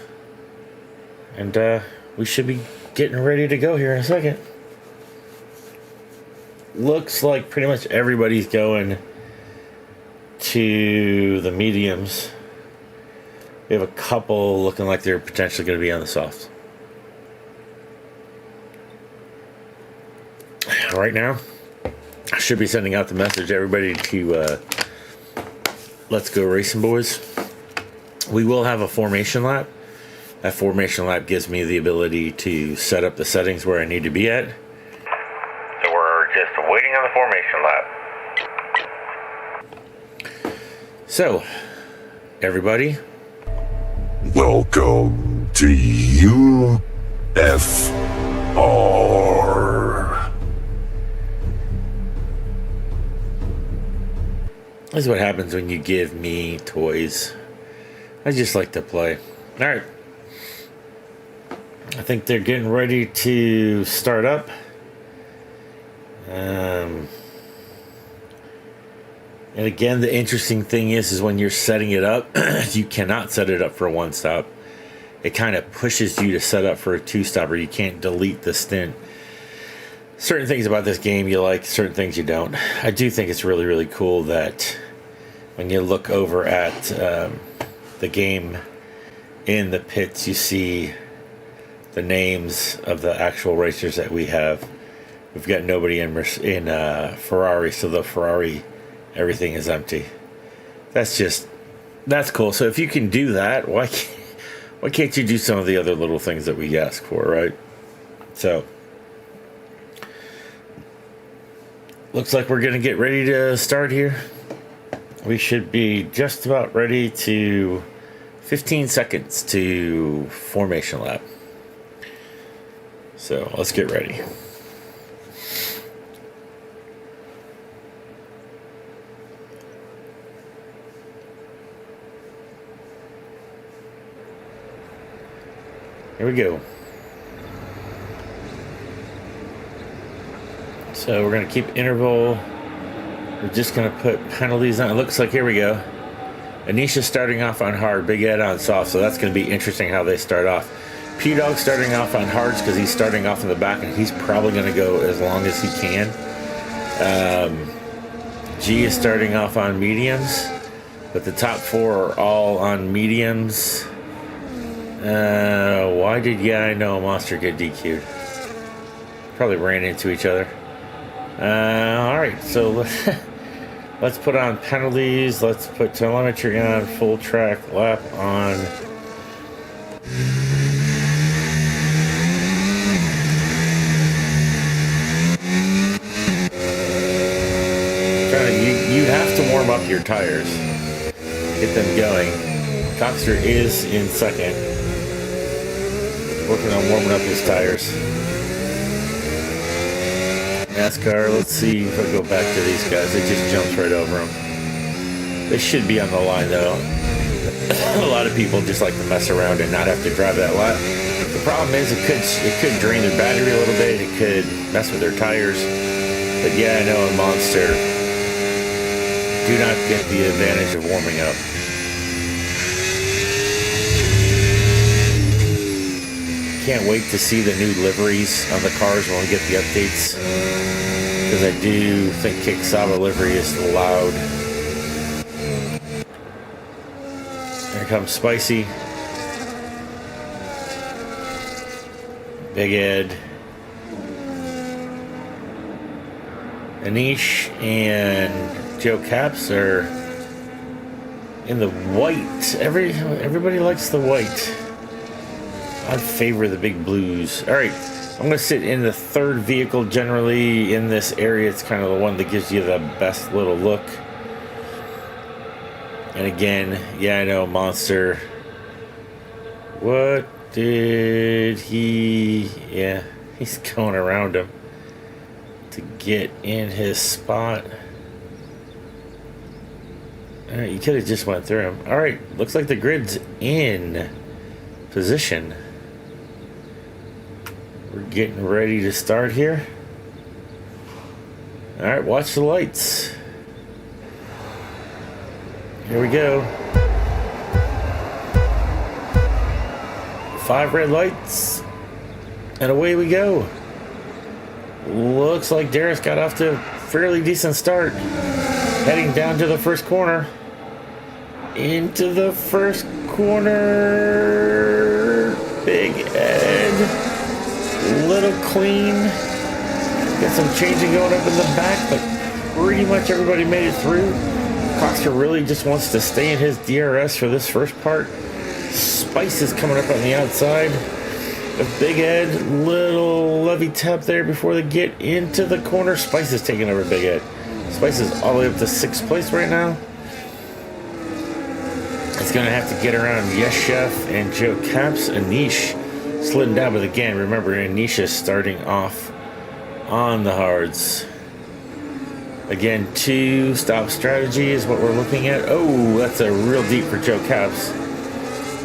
And we should be getting ready to go here in a second. Looks like pretty much everybody's going to the mediums. We have a couple looking like they're potentially going to be on the softs. Right now, I should be sending out the message to everybody to let's go racing, boys. We will have a formation lap. That formation lap gives me the ability to set up the settings where I need to be at. So we're just waiting on the formation lap. So, everybody, welcome to UFR. this is what happens when you give me toys. I just like to play. All right. I think they're getting ready to start up. And again, the interesting thing is when you're setting it up, you cannot set it up for a 1-stop. It kind of pushes you to set up for a 2-stop, or you can't delete the stint. Certain things about this game you like, certain things you don't. I do think it's really, really cool that when you look over at the game in the pits, you see the names of the actual racers that we have. We've got nobody in Ferrari, so the Ferrari, everything is empty. That's cool. So if you can do that, why can't you do some of the other little things that we ask for, right? So looks like we're gonna get ready to start here. We should be just about ready to 15 seconds to formation lap. So let's get ready. Here we go. So we're going to keep interval. We're just going to put penalties on. It looks like, here we go. Anisha's starting off on hard, Big Ed on soft, so that's going to be interesting how they start off. P-Dog starting off on hards because he's starting off in the back, and he's probably going to go as long as he can. G is starting off on mediums, but the top 4 are all on mediums. Why did I know Monster get DQ'd? Probably ran into each other. Alright, so let's put on penalties. Let's put telemetry on, full track lap on. You have to warm up your tires. Get them going. Coxter is in second. Working on warming up his tires. NASCAR, let's see if I go back to these guys. It just jumps right over them. They should be on the line though. A lot of people just like to mess around and not have to drive that lap. The problem is it could drain their battery a little bit. It could mess with their tires. But yeah, I know a Monster. Do not get the advantage of warming up. Can't wait to see the new liveries on the cars when we get the updates, because I do think Kicksava livery is loud. Here comes Spicy, Big Ed, Anish, and Joe Caps are in the white. Everybody likes the white. I favor the big blues. All right, I'm going to sit in the third vehicle. Generally in this area, it's kind of the one that gives you the best little look. And again, yeah, I know Monster. What did he... Yeah, he's going around him to get in his spot. All right, you could have just went through him. All right, looks like the grid's in position. We're getting ready to start here. All right, watch the lights. Here we go. 5 red lights. And away we go. Looks like Darius got off to a fairly decent start. Heading down to the first corner. Into the first corner. Big Ed. Little clean. Got some changing going up in the back, but pretty much everybody made it through. Coxer really just wants to stay in his DRS for this first part. Spice is coming up on the outside. With Big Ed, little levy tap there before they get into the corner. Spice is taking over Big Ed. Spice is all the way up to 6th place right now. It's going to have to get around Yes Chef and Joe Caps. Anish slid down, but again, remember Anish is starting off on the hards. Again, 2-stop strategy is what we're looking at. Oh, that's a real deep for Joe Caps.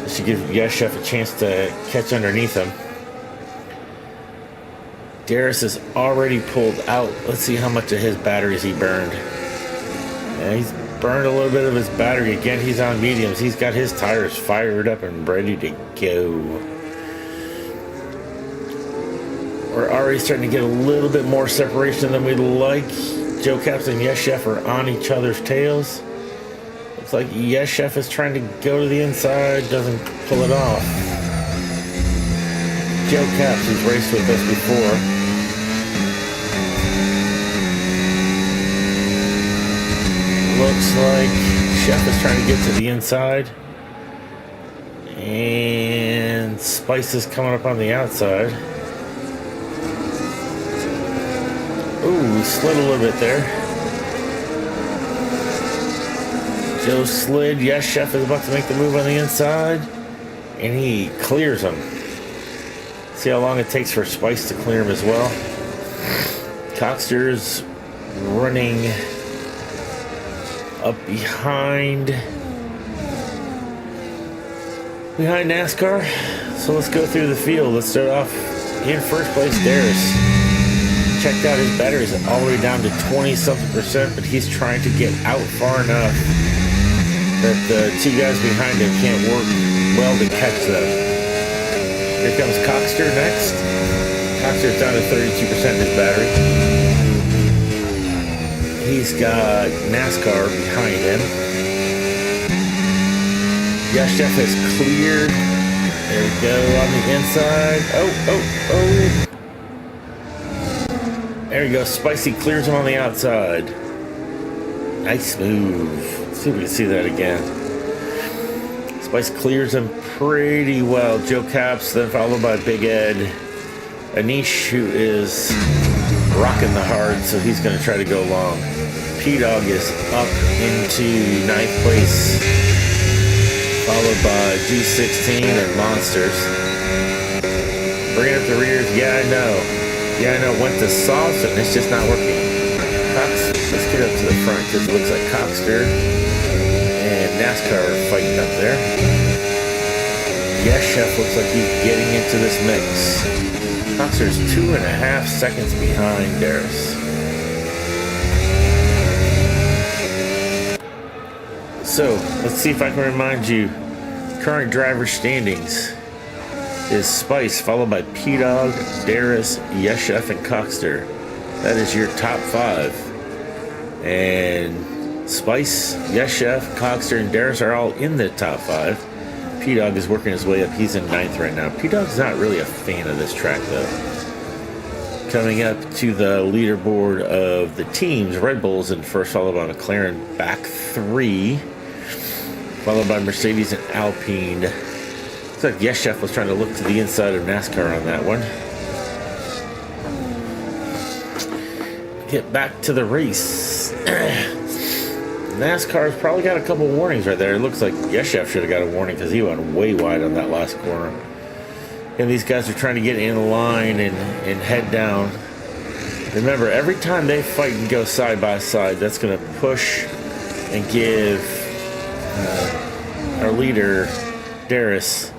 This should give Yes Chef a chance to catch underneath him. Darius is already pulled out. Let's see how much of his batteries he burned. Yeah, he's burned a little bit of his battery. Again, he's on mediums. He's got his tires fired up and ready to go. We're already starting to get a little bit more separation than we'd like. Joe Caps and Yes Chef are on each other's tails. Looks like Yes Chef is trying to go to the inside, doesn't pull it off. Joe Caps has raced with us before. Looks like Chef is trying to get to the inside. And Spice is coming up on the outside. Ooh, slid a little bit there. Joe slid. Yes, Chef is about to make the move on the inside. And he clears him. See how long it takes for Spice to clear him as well. Coxter's running up behind NASCAR. So let's go through the field. Let's start off in first place, Darius. Checked out his batteries all the way down to 20-something%, but he's trying to get out far enough that the 2 guys behind him can't work well to catch them. Here comes Coxter next. Coxter's down to 32% of his battery. He's got NASCAR behind him. Yes, Chef has cleared. There we go on the inside. Oh. There you go. Spicy clears him on the outside. Nice move. Let's see if we can see that again. Spice clears him pretty well. Joe Caps, then followed by Big Ed. Anish, who is rocking the hard, so he's going to try to go long. P-Dog is up into 9th place, followed by G16 and Monsters. Bringing up the rears. Yeah, I know. Went to sauce and it's just not working. Let's get up to the front because it looks like Coxter and NASCAR are fighting up there. Yes, Chef looks like he's getting into this mix. Coxter's 2.5 seconds behind Darius. So let's see if I can remind you. Current driver standings is Spice, followed by P-Dog, Darius, Yes Chef, and Coxter. That is your top 5. And Spice, Yes Chef, Coxter, and Darius are all in the top 5. P-Dog is working his way up. He's in 9th right now. P-Dog's not really a fan of this track, though. Coming up to the leaderboard of the teams, Red Bull's in first, followed by McLaren, back 3, followed by Mercedes and Alpine. Looks like Yes Chef was trying to look to the inside of NASCAR on that one. Get back to the race. NASCAR's probably got a couple warnings right there. It looks like Yes Chef should have got a warning because he went way wide on that last corner. And these guys are trying to get in line and head down. Remember, every time they fight and go side by side, that's going to push and give our leader, Darius,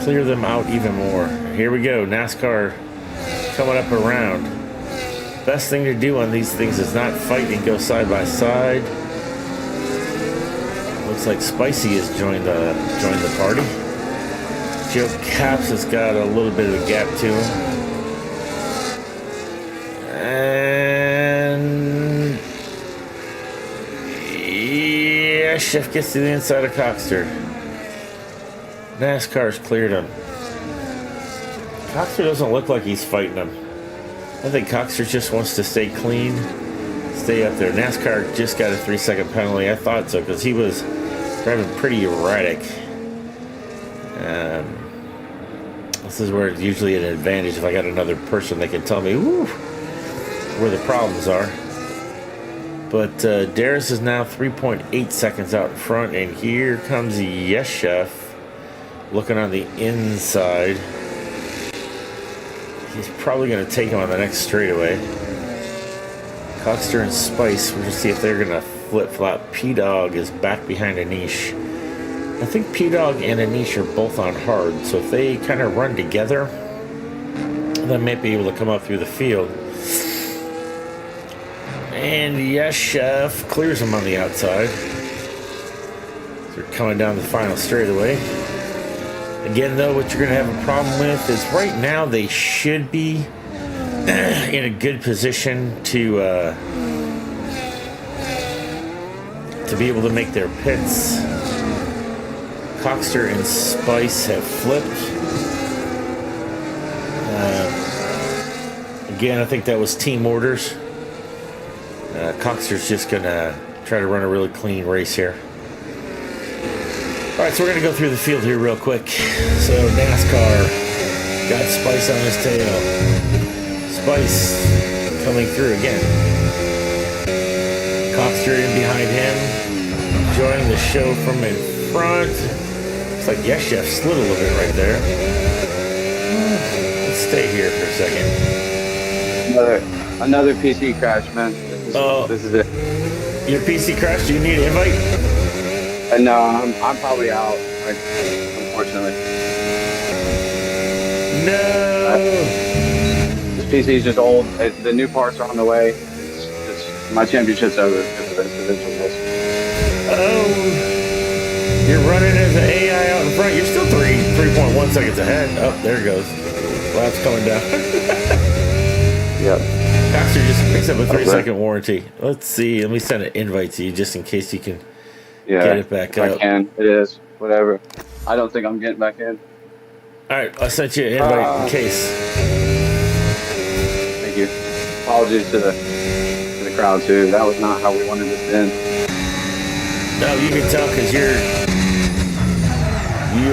clear them out even more. Here we go. NASCAR coming up around. Best thing to do on these things is not fight and go side by side. Looks like Spicy has joined the party. Joe Caps has got a little bit of a gap to him. And yeah, Chef gets to the inside of Coxter. NASCAR's cleared him. Coxter doesn't look like he's fighting him. I think Coxter just wants to stay clean, stay up there. NASCAR just got a 3-second penalty. I thought so because he was driving pretty erratic. This is where it's usually an advantage if I got another person that can tell me where the problems are. But Darius is now 3.8 seconds out in front, and here comes Yes Chef looking on the inside. He's probably going to take him on the next straightaway. Coxter and Spice, we're going to see if they're going to flip-flop. P-Dog is back behind Anish. I think P-Dog and Anish are both on hard, so if they kind of run together, they might be able to come up through the field. And Yes Chef clears him on the outside. They're coming down the final straightaway. Again, though, what you're going to have a problem with is right now they should be in a good position to be able to make their pits. Coxter and Spice have flipped. Again, I think that was team orders. Coxter's just going to try to run a really clean race here. All right, so we're going to go through the field here real quick. So NASCAR got Spice on his tail. Spice coming through again. Coxter in behind him. Enjoying the show from in front. Looks like Yes Chef slid a little bit right there. Let's stay here for a second. Another PC crash, man. This is it. Your PC crash? Do you need an invite? No, I'm probably out. Unfortunately. No. This PC is just old. The new parts are on the way. My championship's over. Oh, you're running as an AI out in front. You're still 3.1 seconds ahead. Oh, there it goes. Lap's coming down. Yep. Coxter just picks up a 3-second warranty. Let's see. Let me send an invite to you just in case you can get it back up. I can. It is. Whatever. I don't think I'm getting back in. All right. I sent you an invite in case. Thank you. Apologies to the crowd, too. That was not how we wanted this to end. No, you can tell because you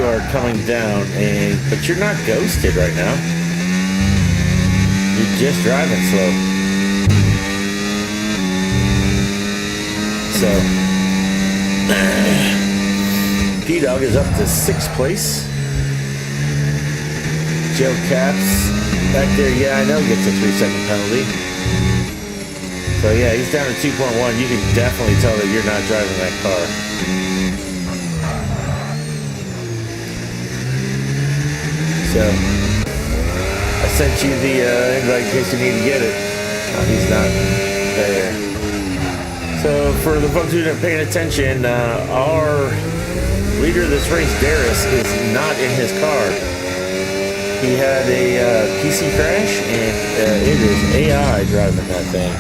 are coming down, but you're not ghosted right now. You're just driving slow. So, P-Dog is up to 6th place. Joe Caps back there, yeah, I know, gets a 3-second penalty. So yeah, he's down to 2.1. You can definitely tell that you're not driving that car. So, I sent you the invite in case you need to get it. He's not there. So for the folks who aren't paying attention, our leader of this race, Darius, is not in his car. He had a PC crash, and it is AI driving that thing.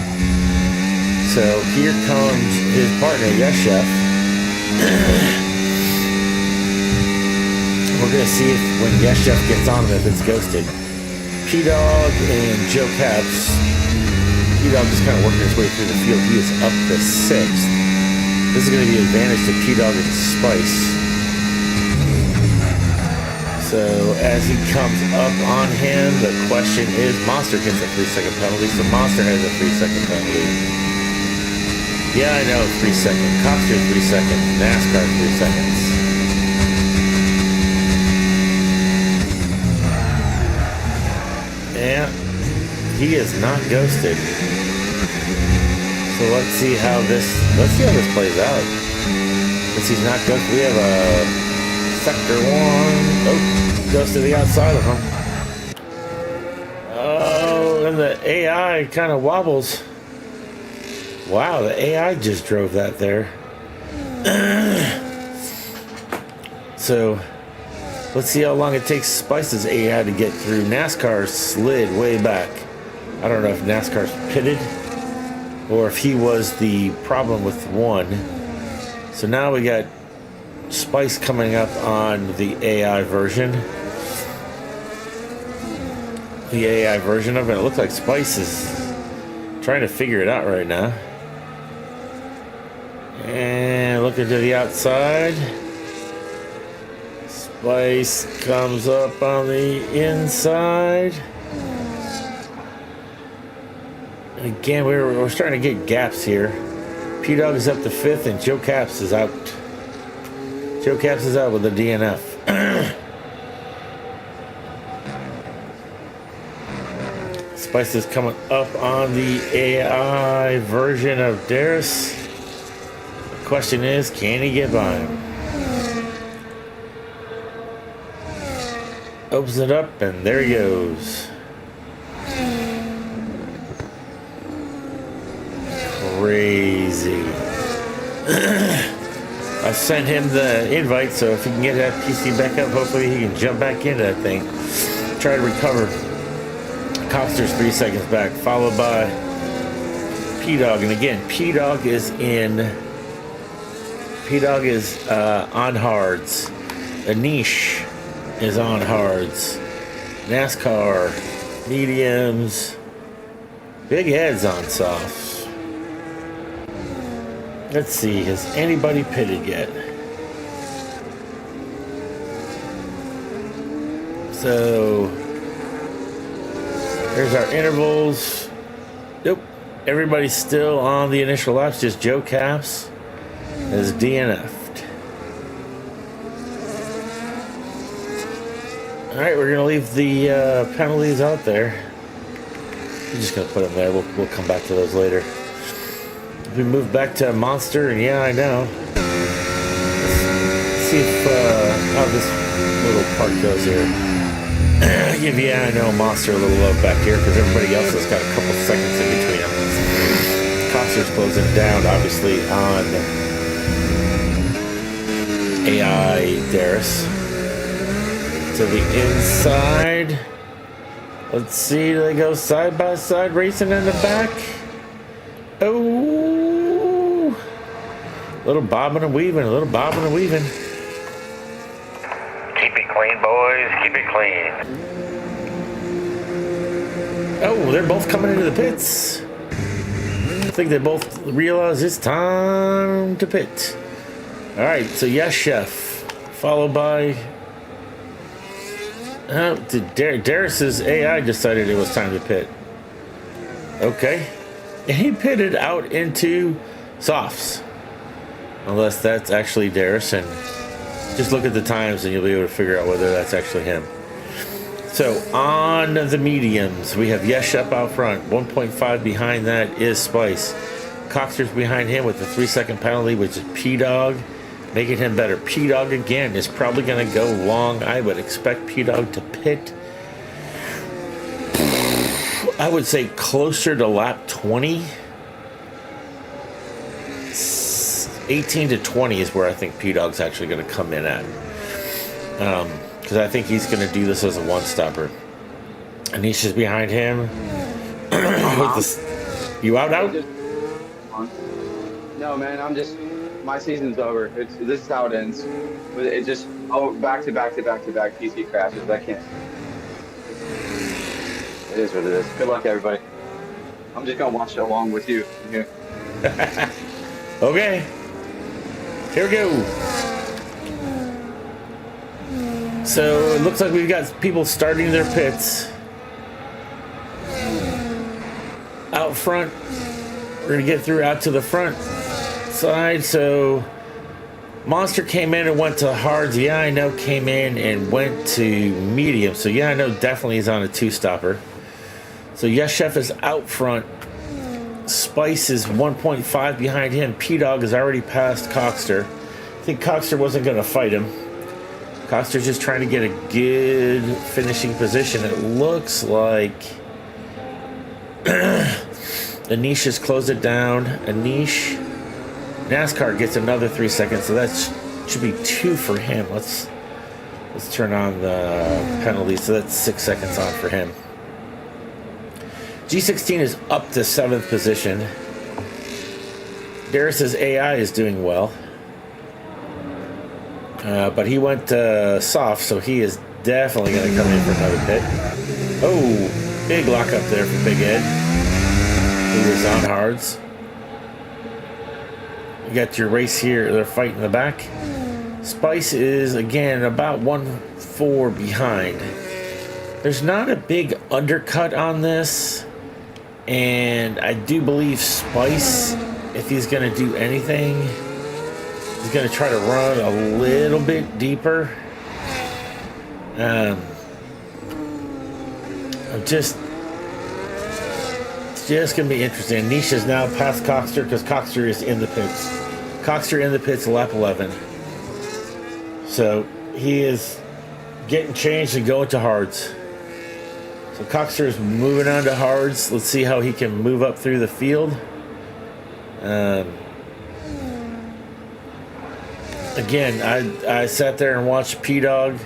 So here comes his partner, Yes Chef. We're going to see if when Yes Chef gets on him, if it's ghosted. P-Dog and Joe Caps. P-Dog just kind of working his way through the field. He is up to 6th. This is going to be an advantage to P-Dog and Spice. So as he comes up on him, the question is, Monster gets a 3-second penalty. So Monster has a 3-second penalty. Yeah, I know, 3 seconds. Coxter 3 seconds. NASCAR 3 seconds. Yeah, he is not ghosted. So let's see how this plays out. Since he's not ghosted, we have a sector 1. Oh, goes to the outside of him. Oh, and the AI kind of wobbles. Wow, the AI just drove that there. So let's see how long it takes Spice's AI to get through. NASCAR slid way back. I don't know if NASCAR's pitted or if he was the problem with one. So now we got Spice coming up on the AI version. The AI version of it. It looks like Spice is trying to figure it out right now. And looking to the outside. Spice comes up on the inside. And again, we're starting to get gaps here. P-Dog is up to 5th and Joe Caps is out. Joe Caps is out with a DNF. Spice is coming up on the AI version of Darius. The question is, can he get by him? Opens it up and there he goes. Crazy. I sent him the invite, so if he can get that PC back up, hopefully he can jump back into that thing. Try to recover. Coxter's 3 seconds back, followed by P-Dog. And again, P-Dog is on hards. Anish is on hards. NASCAR, mediums. Big Head's on softs. Let's see, has anybody pitted yet? So there's our intervals. Nope. Everybody's still on the initial laps, just Joe Caps has DNF'd. Alright, we're gonna leave the penalties out there. I'm just gonna put them there. We'll come back to those later. We move back to Monster, and yeah, I know. Let's see if how this little part goes here. Give yeah, I know Monster a little love back here because everybody else has got a couple seconds in between them. Coster's closing down, obviously, on AI Darius. To the inside. Let's see, they go side by side, racing in the back. Oh, little bobbing and weaving, a little bobbing and weaving. Keep it clean, boys. Keep it clean. Oh, they're both coming into the pits. I think they both realize it's time to pit. All right, so yes, Chef, followed by Darius's AI decided it was time to pit. Okay. And he pitted out into softs. Unless that's actually Darius, and just look at the times and you'll be able to figure out whether that's actually him. So on the mediums, we have Yeshep out front. 1.5 behind that is Spice. Coxter's behind him with the 3-second penalty, which is P-Dog, making him better. P-Dog again is probably going to go long. I would expect P-Dog to pit, I would say, closer to lap 20. 18 to 20 is where I think P-Dog's actually going to come in at. Because I think he's going to do this as a one-stopper. Anisha's behind him. You out? No, man, my season's over. This is how it ends. It just, back to back PC crashes. I can't. It is what it is. Good luck, everybody. I'm just gonna watch it along with you here. Okay. Here we go. So it looks like we've got people starting their pits. Out front. We're gonna get through out to the front side. So Monster came in and went to hards. Yeah, I know came in and went to medium. So yeah, I know definitely is on a 2-stopper. So yes, Chef is out front. Spice is 1.5 behind him. P-Dog has already passed Coxter. I think Coxter wasn't going to fight him. Coxter's just trying to get a good finishing position. It looks like Anish has closed it down. Anish. NASCAR gets another 3 seconds, so that should be 2 for him. Let's Let's turn on the penalty. So that's 6 seconds on for him. G16 is up to 7th position. Darius's AI is doing well. But he went soft, so he is definitely going to come in for another pit. Oh, big lock up there for Big Ed, who is on hards. You got your race here. They're fighting the back. Spice is, again, about 1-4 behind. There's not a big undercut on this. And I do believe Spice, if he's going to do anything, he's going to try to run a little bit deeper. I'm just, it's just going to be interesting. Nisha's now past Coxter because Coxter is in the pits. Coxter in the pits, lap 11. So he is getting changed and going to hards. So Coxter is moving on to hards. Let's see how he can move up through the field. Again, I sat there and watched P-Dog.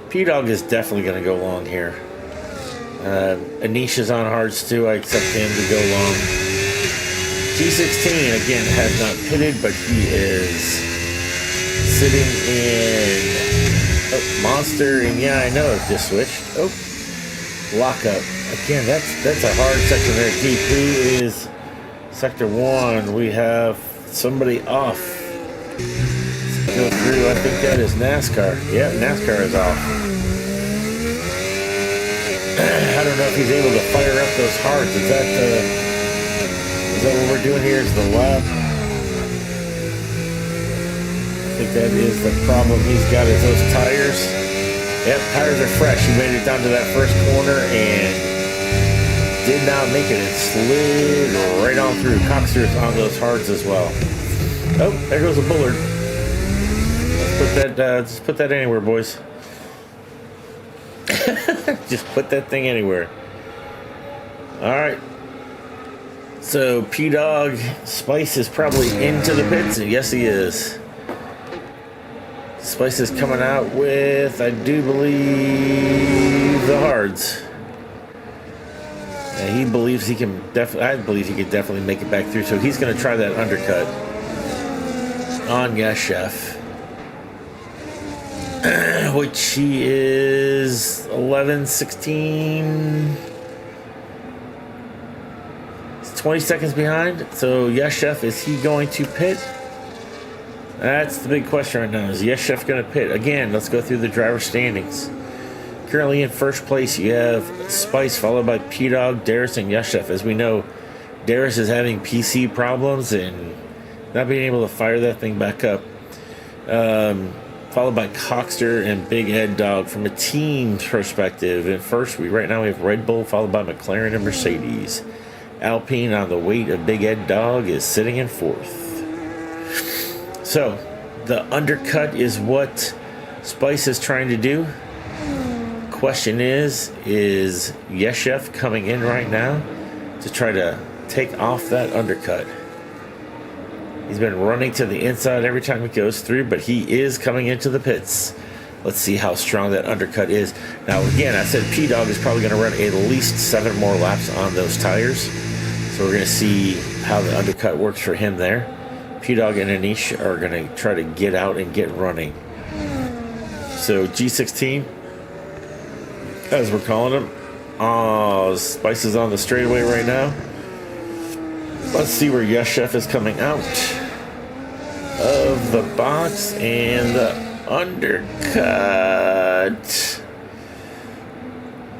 P-Dog is definitely going to go long here. Anish is on hards too. I accept him to go long. G16, again, has not pitted, but he is sitting in Monster. And yeah, I know it just switched. Oh, lockup. Again, that's a hard section there. Deep. Who is Sector 1? We have somebody off. Go through. I think that is NASCAR. Yeah, NASCAR is off. I don't know if he's able to fire up those hearts. Is that what we're doing here? Is the lap? I think that is the problem he's got, is those tires. Yep, tires are fresh. He made it down to that first corner and did not make it. It slid right on through. Coxter's on those hards as well. Oh, there goes a Bullard. Just put that anywhere, boys. Just put that thing anywhere. All right. So P-Dog, Spice is probably into the pits, and yes, he is. Spice is coming out with, I do believe, the hards. And he believes he can I believe he could definitely make it back through. So he's going to try that undercut on Yes Chef. Which he is 11, 16, 20 seconds behind. So Yes Chef, is he going to pit? That's the big question right now. Is Yes Chef going to pit? Again, let's go through the driver standings. Currently in first place, you have Spice, followed by P-Dog, Darius, and Yes Chef. As we know, Darius is having PC problems and not being able to fire that thing back up. Followed by Coxter and Big Ed Dog. From a team perspective, in first, right now we have Red Bull, followed by McLaren and Mercedes. Alpine, on the weight of Big Ed Dog, is sitting in fourth. So, the undercut is what Spice is trying to do. Question is Yes Chef coming in right now to try to take off that undercut? He's been running to the inside every time he goes through, but he is coming into the pits. Let's see how strong that undercut is. Now, again, I said P-Dog is probably going to run at least 7 more laps on those tires. So we're going to see how the undercut works for him there. P-Dog and Anish are going to try to get out and get running. So G16, as we're calling him. Spice is on the straightaway right now. Let's see where Yes Chef is coming out of the box, and the undercut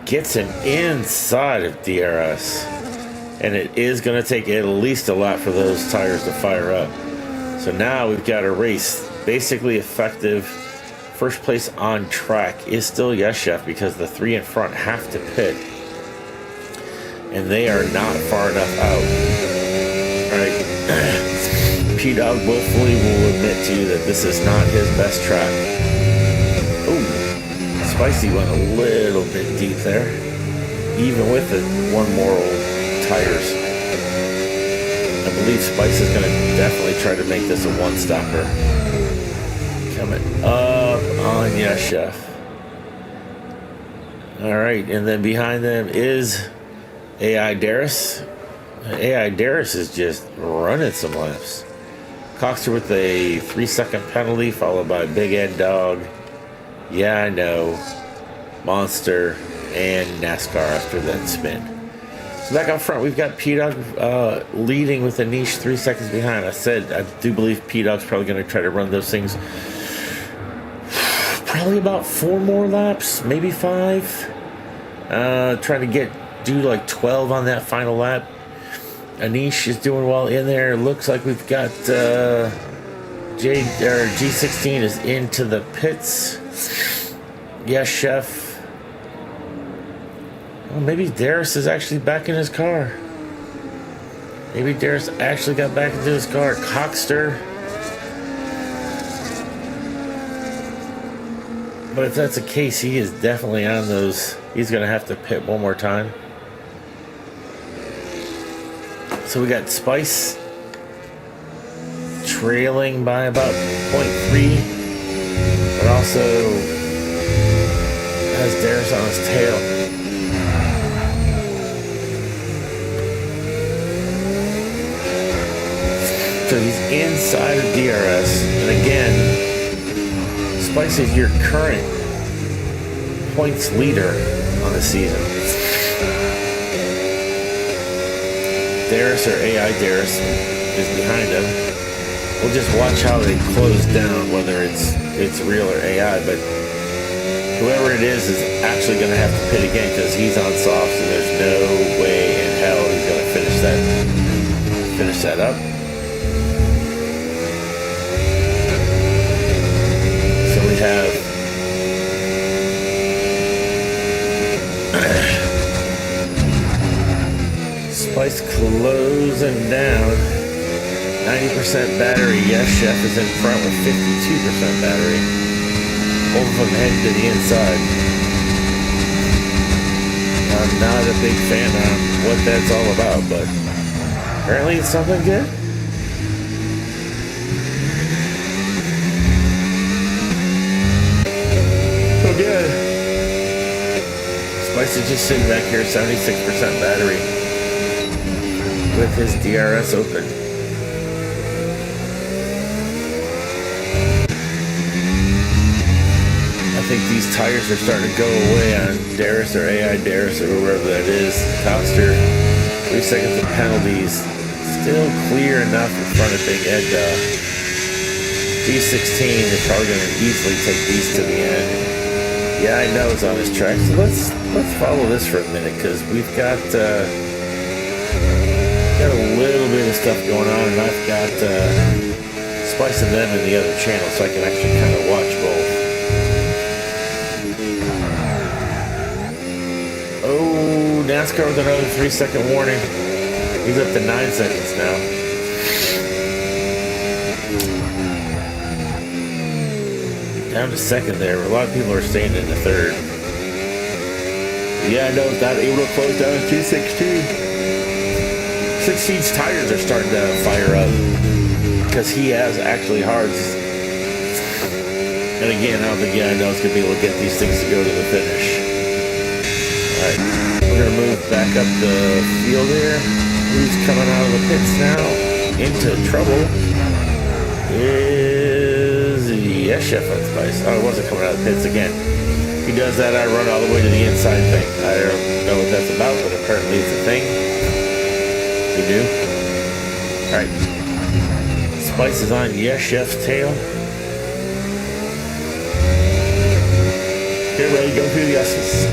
gets him inside of DRS, and it is going to take at least a lap for those tires to fire up. So now we've got a race basically effective. First place on track is still Yes Chef because the 3 in front have to pit, and they are not far enough out. Right. P-Dog willfully will admit to you that this is not his best track. Oh, Spicy went a little bit deep there, even with the 1 more old tires. I believe Spice is going to definitely try to make this a one-stopper. Coming up on Yes Chef. All right, and then behind them is AI Darius. AI Darius is just running some laps. Coxer with a 3-second penalty, followed by Big Ed Dog. Yeah, I know. Monster and NASCAR after that spin. So back up front, we've got P-Dog leading with a niche 3 seconds behind. I said I do believe P-Dog's probably going to try to run those things probably about 4 more laps, maybe 5. Trying to do like 12 on that final lap. Anish is doing well in there. Looks like we've got G16 is into the pits. Yes, chef. Well, maybe Darius is actually back in his car. Maybe Darius actually got back into his car. Coxter. But if that's the case, he is definitely on those. He's going to have to pit one more time. So we got Spice trailing by about 0.3, but also has Darius on his tail. So he's inside of DRS, and again, Spice is your current points leader on the season. Darius or AI Darius is behind him. We'll just watch how they close down, whether it's real or AI, but whoever it is actually going to have to pit again because he's on softs and there's no way in hell he's going to finish that up. So we have Spice closing down. 90% battery. Yes, Chef is in front with 52% battery. Both of them heading to the inside. I'm not a big fan of what that's all about, but apparently it's something good. So good. Spice is just sitting back here, 76% battery with his DRS open. I think these tires are starting to go away on Darius or AI Darius or whoever that is. Coxter, 3 seconds of penalties. Still clear enough in front of Big Ed. D16 is probably going to easily take these to the end. Yeah, I know it's on his track. So let's follow this for a minute because we've got a little bit of stuff going on, and I've got Spice and them in the other channel, so I can actually kind of watch both. Oh, NASCAR with another 3-second warning. He's up to 9 seconds now. Down to second there. A lot of people are staying in the third. Yeah, I know, not able to close down G16. 16's tires are starting to fire up because he has actually hards. And again, I don't think I know it's going to be able to get these things to go to the finish. Alright, we're going to move back up the field here. Who's coming out of the pits now? Into trouble is yes, Chef on Spice. Oh, it wasn't coming out of the pits again. He does that, I run all the way to the inside thing. I don't know what that's about, but apparently it's a thing. We do. Alright. Spice is on Yes Chef's tail. Get ready, go through the S's.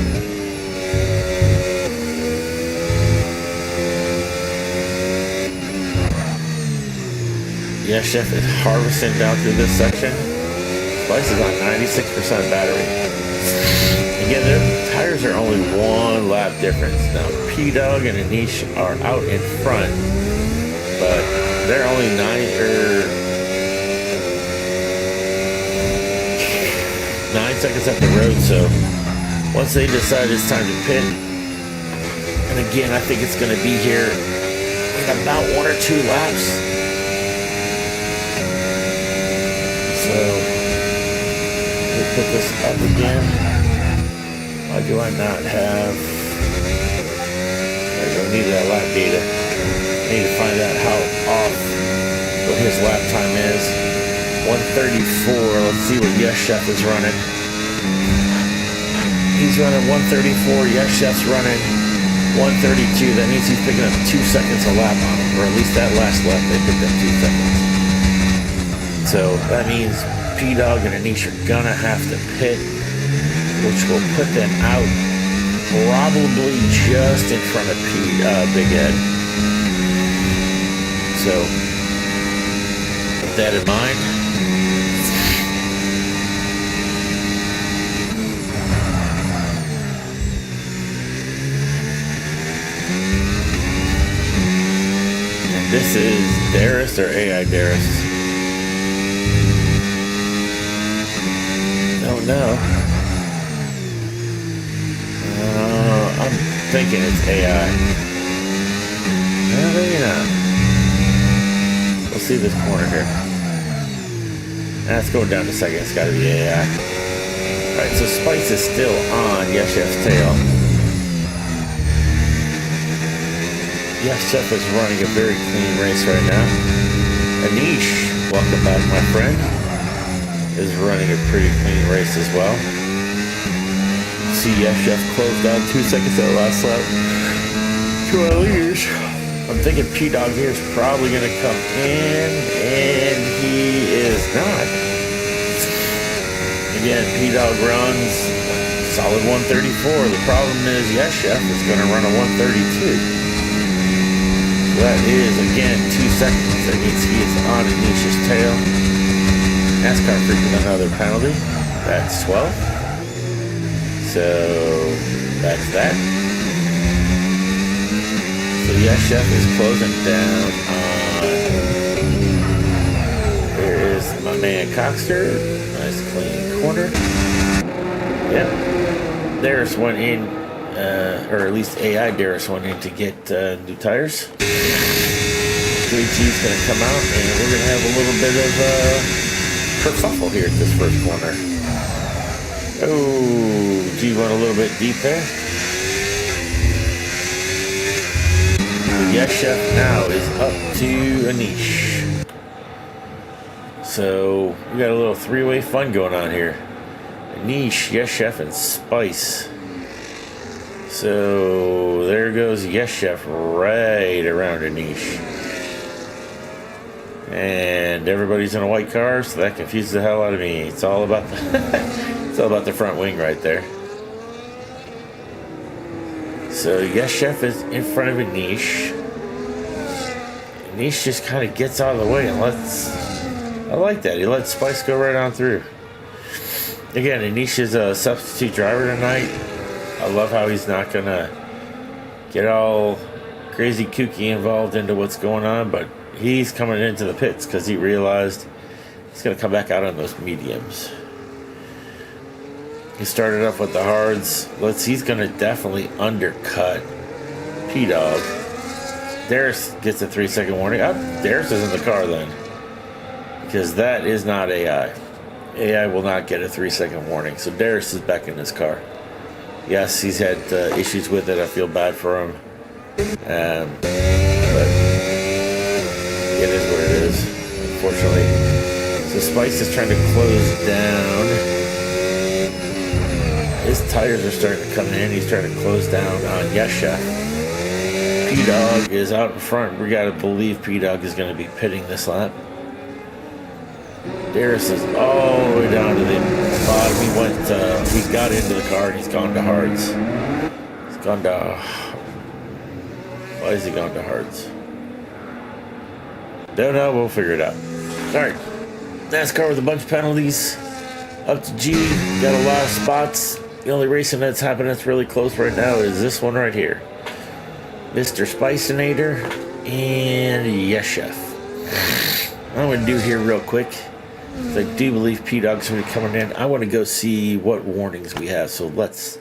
Yes Chef is harvesting down through this section. Spice is on 96% battery. Again, their tires are only 1 lap difference. Now, P-Dog and Anish are out in front, but they're only 9 seconds up the road, so once they decide it's time to pit, and again, I think it's going to be here in about 1 or 2 laps. So, we put this up again. Why do I not have... I don't need that lap data. I need to find out how off what his lap time is. 134. Let's see what Yes Chef is running. He's running 134. Yes Chef's running 132. That means he's picking up 2 seconds a lap on him, or at least that last lap they picked up 2 seconds. So that means P-Dog and Anish are gonna have to pit, which will put them out probably just in front of Big Ed. So with that in mind, and this is Darius or AI Darius? Don't know. I'm thinking it's AI. Maybe not. We'll see this corner here. That's going down to second. It's got to be AI. Alright, so Spice is still on Yes Chef's tail. Yes Chef is running a very clean race right now. Anish, welcome back, my friend, is running a pretty clean race as well. See Yes Chef closed down 2 seconds at the last lap to our leaders. I'm thinking P-Dog here is probably going to come in, and he is not. Again, P-Dog runs solid 134. The problem is Yes Chef is going to run a 132. That is, again, 2 seconds. That means he is on Anish's tail. NASCAR freaking another penalty. That's 12. So that's that. So Yes Chef is closing down on. There is my man Coxter. Nice clean corner. Yep. Darius went in, or at least AI Darius went in to get new tires. JG's gonna come out, and we're gonna have a little bit of kerfuffle here at this first corner. Oh, G went a little bit deep there. Yes Chef now is up to Anish. So we got a little three-way fun going on here. Anish, Yes Chef, and Spice. So there goes Yes Chef right around Anish. And everybody's in a white car, so that confuses the hell out of me. It's all about the it's all about the front wing right there. So Yes Chef is in front of Anish. Anish just kind of gets out of the way and lets... I like that. He lets Spice go right on through. Again, Anish is a substitute driver tonight. I love how he's not going to get all crazy kooky involved into what's going on, but he's coming into the pits because he realized he's going to come back out on those mediums. He started off with the hards. He's going to definitely undercut P-Dog. Darius gets a 3-second warning. Darius is in the car then, because that is not AI. AI will not get a 3-second warning. So Darius is back in his car. Yes, he's had issues with it. I feel bad for him. But it is what it is, unfortunately. So Spice is trying to close down. His tires are starting to come in. He's trying to close down on Yes Chef. P-Dog is out in front. We got to believe P-Dog is going to be pitting this lap. Darius is all the way down to the bottom. He got into the car and he's gone to hards. He's gone to... Why is he gone to hards? Don't know, we'll figure it out. Alright. NASCAR with a bunch of penalties. Up to G. Got a lot of spots. The only racing that's happening that's really close right now is this one right here. Mr. Spicinator and Yes Chef. What I'm going to do here real quick, because I do believe P-Dog's going to be coming in. I want to go see what warnings we have. So let's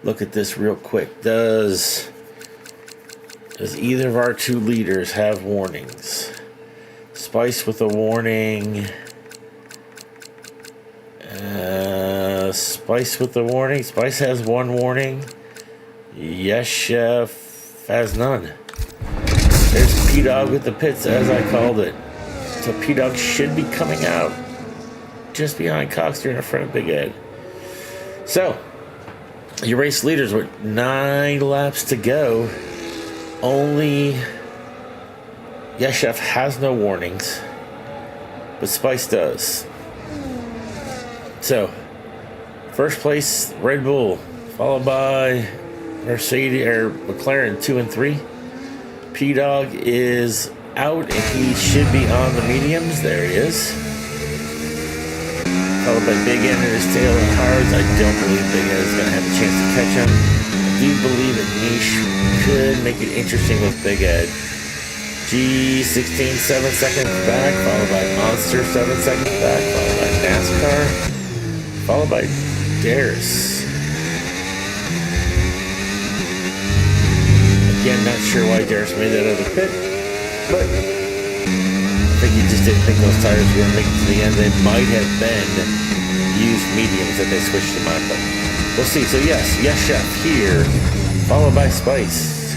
look at this real quick. Does either of our two leaders have warnings? Spice with a warning. Spice with the warning. Spice has 1 warning. Yes, Chef has none. There's P-Dog with the pits, as I called it. So P-Dog should be coming out just behind Coxter and in front of Big Ed. So, your race leaders with 9 laps to go. Only Yes Chef has no warnings, but Spice does. So, first place Red Bull, followed by Mercedes or McLaren 2 and 3. P-Dog is out and he should be on the mediums. There he is. Followed by Big Ed and his tail and hards. I don't believe Big Ed is going to have a chance to catch him. I do believe that Niche could make it interesting with Big Ed. G16 7 seconds back, followed by Monster 7 seconds back, followed by NASCAR, followed by Darius. Again, not sure why Darius made that other pit, but I think he just didn't think those tires were going to make it to the end. They might have been used mediums that they switched them on, but we'll see. So yes Chef here, followed by Spice.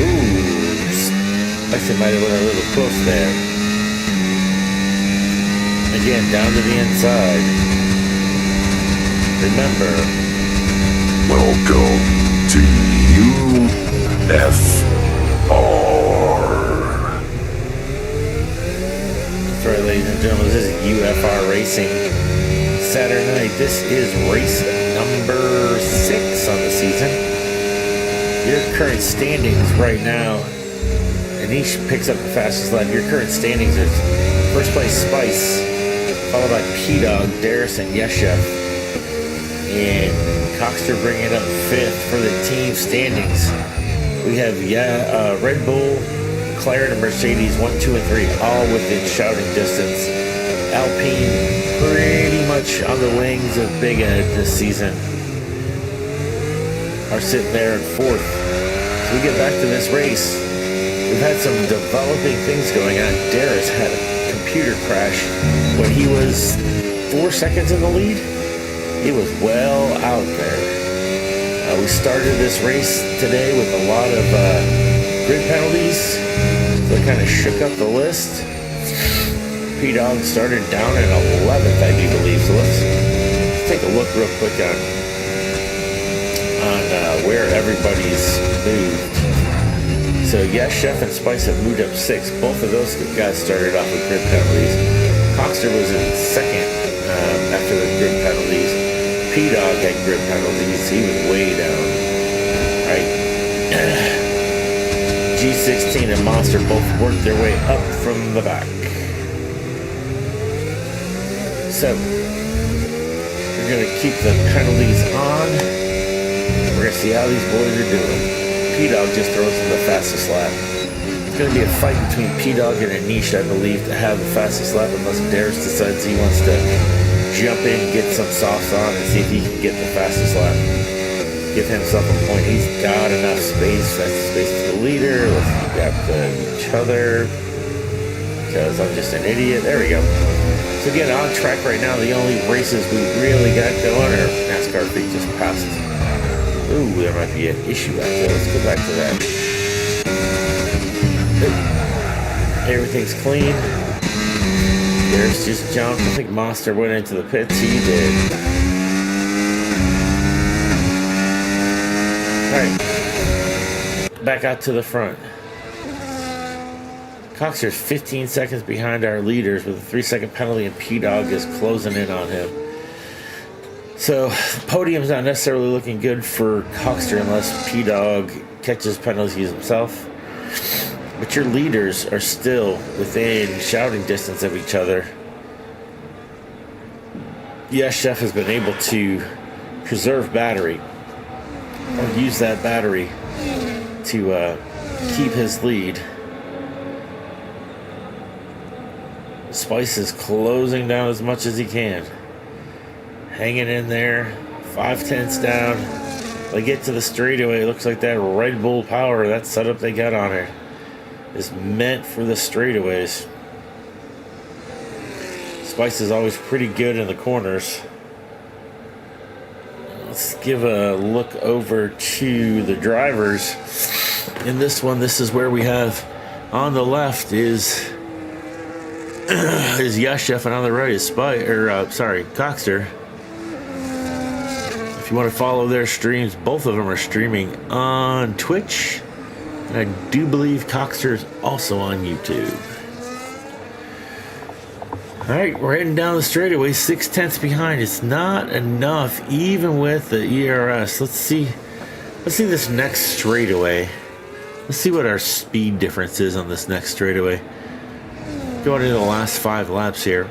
Ooh, Spice might have went a little close there. Again, down to the inside. Remember, welcome to UFR. That's right, ladies and gentlemen, this is UFR Racing Saturday night. This is race number 6 on the season. Your current standings right now, Anish picks up the fastest lap. Your current standings are first place Spice, followed by P-Dog, Darius, and Yes Chef. And Coxter bringing up 5th for the team standings. We have Red Bull, McLaren, and Mercedes 1, 2, and 3, all within shouting distance. Alpine pretty much on the wings of Big Ed this season are sitting there in 4th. So we get back to this race. We've had some developing things going on. Darius had a computer crash when he was 4 seconds in the lead. He was well out there. We started this race today with a lot of grid penalties, so it kind of shook up the list. P-Dog started down in 11th, I do believe. So let's take a look real quick on where everybody's moved. So Yes Chef and Spice have moved up 6. Both of those guys started off with grid penalties. Coxter was in 2nd after the grid penalties. P-Dog had grid penalties. He was way down. Right. G16 and Monster both worked their way up from the back. So we're going to keep the penalties on. We're going to see how these boys are doing. P-Dog just throws in the fastest lap. It's going to be a fight between P-Dog and Anish, I believe, to have the fastest lap, unless Darius decides he wants to jump in, get some softs on, and see if he can get the fastest lap. Give himself a point. He's got enough space. That's the space to the leader. Let's grab each other, because I'm just an idiot. There we go. So again, on track right now, the only races we really got going are NASCAR feet just passed. Ooh, there might be an issue back there. Let's go back to that. Everything's clean. There's just jumped. I think Monster went into the pits. He did. Alright. Back out to the front. Coxer's 15 seconds behind our leaders with a 3-second penalty, and P-Dog is closing in on him. So, the podium's not necessarily looking good for Coxter unless P-Dog catches penalties himself. But your leaders are still within shouting distance of each other. Yes, Chef has been able to preserve battery, or use that battery to keep his lead. Spice is closing down as much as he can. Hanging in there, 5/10 down. They get to the straightaway. It looks like that Red Bull power, that setup they got on it, is meant for the straightaways. Spice is always pretty good in the corners. give a look over to the drivers. In this one, this is where we have on the left is Yashef, and on the right is Coxter. If you want to follow their streams, both of them are streaming on Twitch, and I do believe Coxter is also on YouTube. All right, we're heading down the straightaway, 6/10 behind. It's not enough, even with the ERS. Let's see this next straightaway. Let's see what our speed difference is on this next straightaway. Going into the last 5 laps here.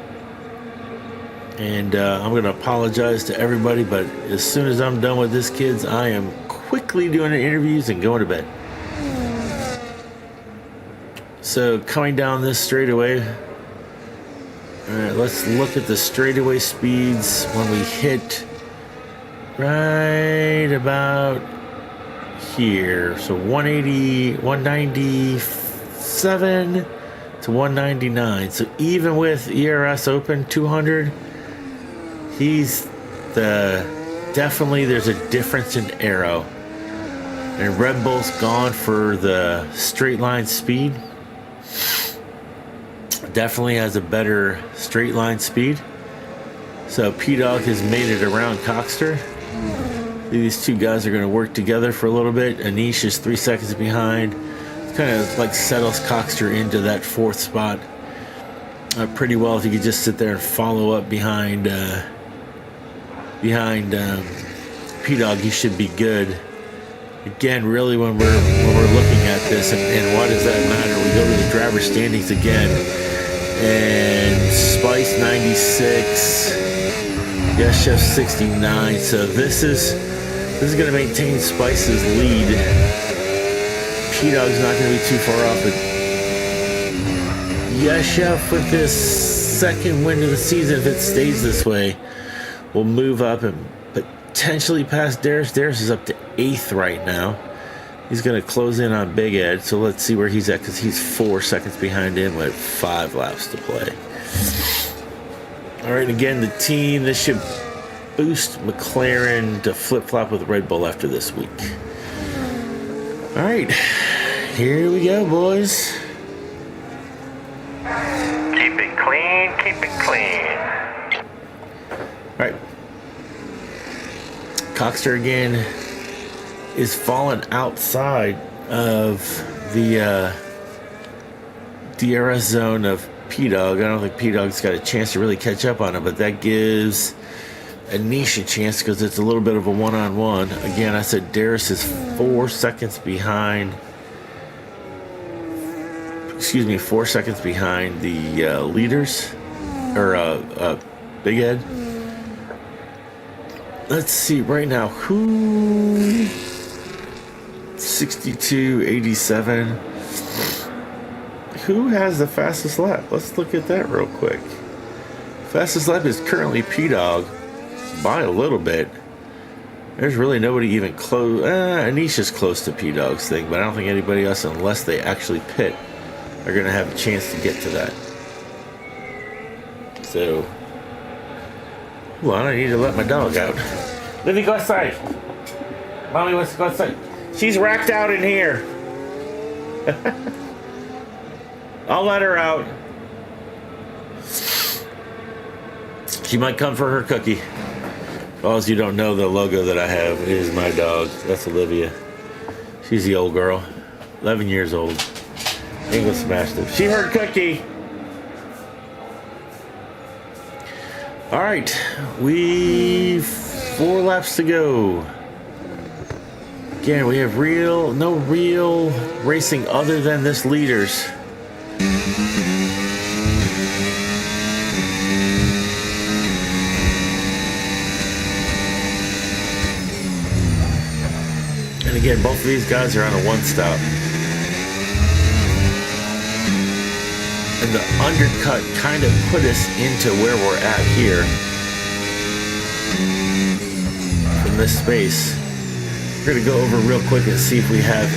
And I'm going to apologize to everybody, but as soon as I'm done with this, kids, I am quickly doing the interviews and going to bed. So coming down this straightaway. All right, let's look at the straightaway speeds when we hit right about here. So 180, 197 to 199. So even with ERS open 200, definitely there's a difference in aero. And Red Bull's gone for the straight line speed. Definitely has a better straight line speed. So P-Dog has made it around Coxter. These two guys are going to work together for a little bit. Anish is 3 seconds behind. It's kind of like settles Coxter into that 4th spot pretty well. If you could just sit there and follow up behind P-Dog, you should be good. Again, really, when we're looking at this, and why does that matter? We go to the driver standings again, and Spice 96, Yes Chef 69. So this is going to maintain Spice's lead. P-Dog's not going to be too far off, but Yes Chef with this 2nd win of the season, if it stays this way, will move up and potentially past Darius. Darius is up to 8th right now. He's going to close in on Big Ed, so let's see where he's at, because he's 4 seconds behind him with 5 laps to play. All right, again, the team, this should boost McLaren to flip-flop with Red Bull after this week. All right, here we go, boys. Keep it clean, keep it clean. All right. Coxter again is falling outside of the DRS zone of P-Dog. I don't think P-Dog's got a chance to really catch up on him, but that gives Anish a chance because it's a little bit of a one-on-one. Again, I said Darius is 4 seconds behind. 4 seconds behind the leaders, or Big Ed. Let's see right now who 62.87. Who has the fastest lap? Let's look at that real quick. Fastest lap is currently P-Dog by a little bit. There's really nobody even close. Anisha's close to P-Dog's thing, but I don't think anybody else, unless they actually pit, are going to have a chance to get to that. So, hold on, I need to let my dog out. Livy, go outside. Mommy wants to go outside. She's racked out in here. I'll let her out. She might come for her cookie. For all you don't know, the logo that I have is my dog. That's Olivia. She's the old girl. 11 years old. English Mastiff. She heard cookie. All right. We've 4 laps to go. Again, we have no real racing other than this leaders. And again, both of these guys are on a 1-stop. And the undercut kind of put us into where we're at here. From this space. We're going to go over real quick and see if we have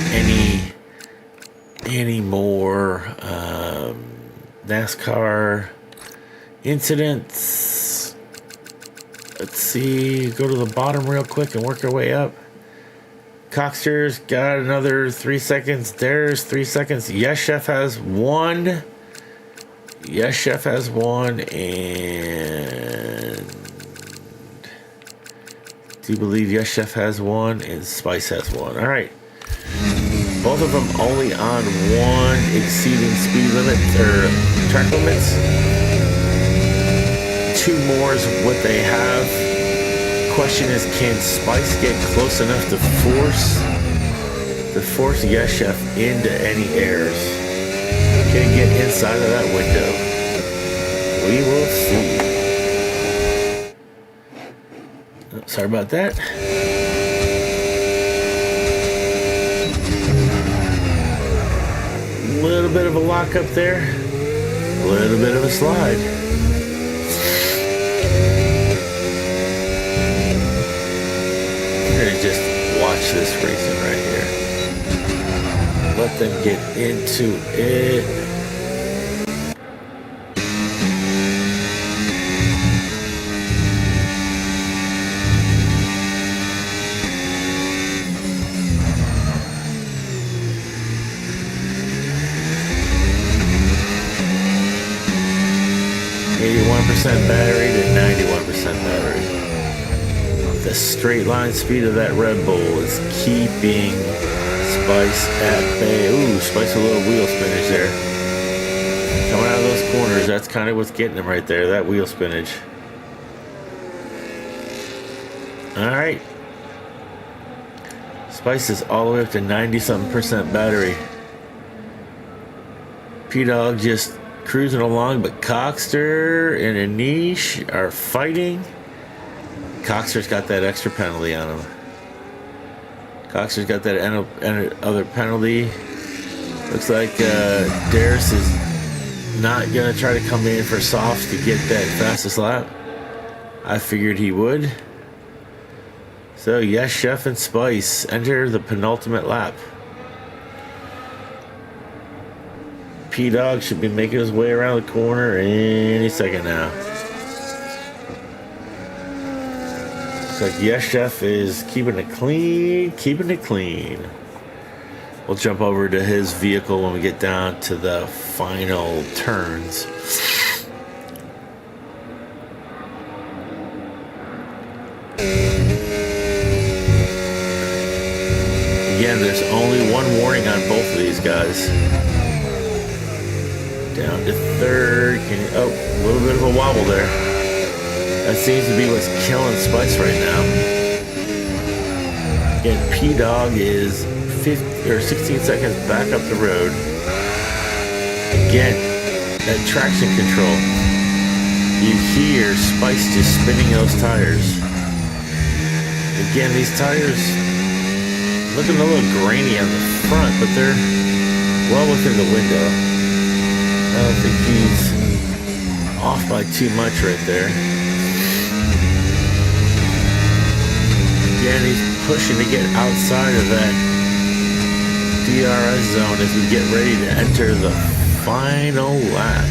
any more NASCAR incidents. Let's see. Go to the bottom real quick and work our way up. Cockster's got another 3 seconds. There's 3 seconds. Yes, Chef has 1. Yes, Chef has 1. And do you believe Yes, Chef has 1? And Spice has 1. All right. Both of them only on 1 exceeding speed limits or track limits. 2 more is what they have. Question is, can Spice get close enough to force Yes Chef into any errors? Can he get inside of that window? We will see. Oh, sorry about that. A little bit of a lock up there. A little bit of a slide. Just watch this racing right here. Let them get into it. Battery to 91% battery. The straight line speed of that Red Bull is keeping Spice at bay. Ooh, Spice a little wheel spinach there. Coming out of those corners, that's kind of what's getting him right there, that wheel spinach. Alright. Spice is all the way up to 90-something% battery. P-Dog just cruising along, but Cockster and Anish are fighting. Cockster's got that extra penalty on him. Cockster's got that other penalty. Looks like Darius is not going to try to come in for softs to get that fastest lap. I figured he would. So, yes, Chef and Spice enter the penultimate lap. P-Dog should be making his way around the corner any second now. Looks like Yes Chef is keeping it clean. We'll jump over to his vehicle when we get down to the final turns. Again, there's only one warning on both of these guys. Down to third. Oh, a little bit of a wobble there. That seems to be what's killing Spice right now. Again, P-Dog is 16 seconds back up the road. Again, that traction control. You hear Spice just spinning those tires. Again, these tires looking a little grainy on the front, but they're well within the window. I don't think he's off by too much right there. Again, he's pushing to get outside of that DRS zone as we get ready to enter the final lap.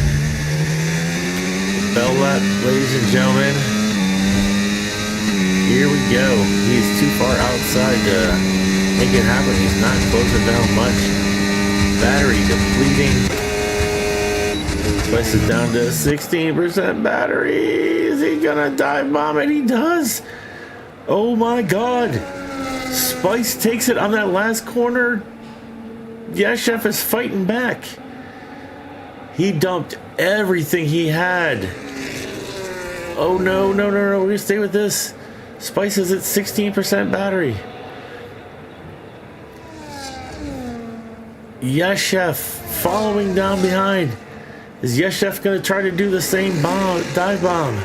Bell lap, ladies and gentlemen. Here we go. He's too far outside to make it happen. He's not closing down much. Battery depleting. Spice is down to 16% battery. Is he gonna dive bomb it? He does. Oh my God. Spice takes it on that last corner. Yes, Chef is fighting back. He dumped everything he had. Oh no. We're gonna stay with this. Spice is at 16% battery. Yes, Chef following down behind. Is Yes Chef going to try to do the same dive bomb?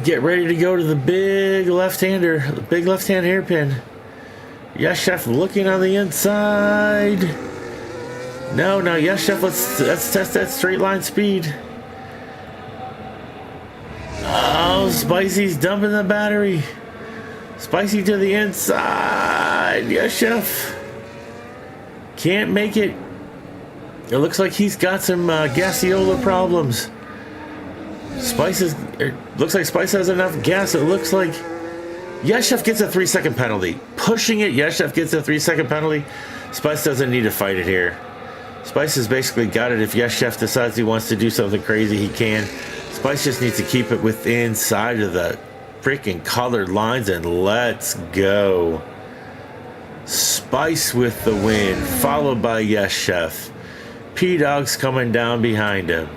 Get ready to go to the big left-hander, the big left-hand hairpin. Yes Chef looking on the inside. No, Yes Chef, let's test that straight line speed. Oh, Spicy's dumping the battery. Spicy to the inside. Yes Chef can't make it. It looks like he's got some gaseola problems. Spice is. It looks like Spice has enough gas. It looks like Yeshev gets a 3-second penalty. Pushing it, Yeshev gets a 3-second penalty. Spice doesn't need to fight it here. Spice has basically got it. If Yeshev decides he wants to do something crazy, he can. Spice just needs to keep it within side of the freaking colored lines, and let's go. Spice with the win, followed by Yeshev. P-Dog's coming down behind him.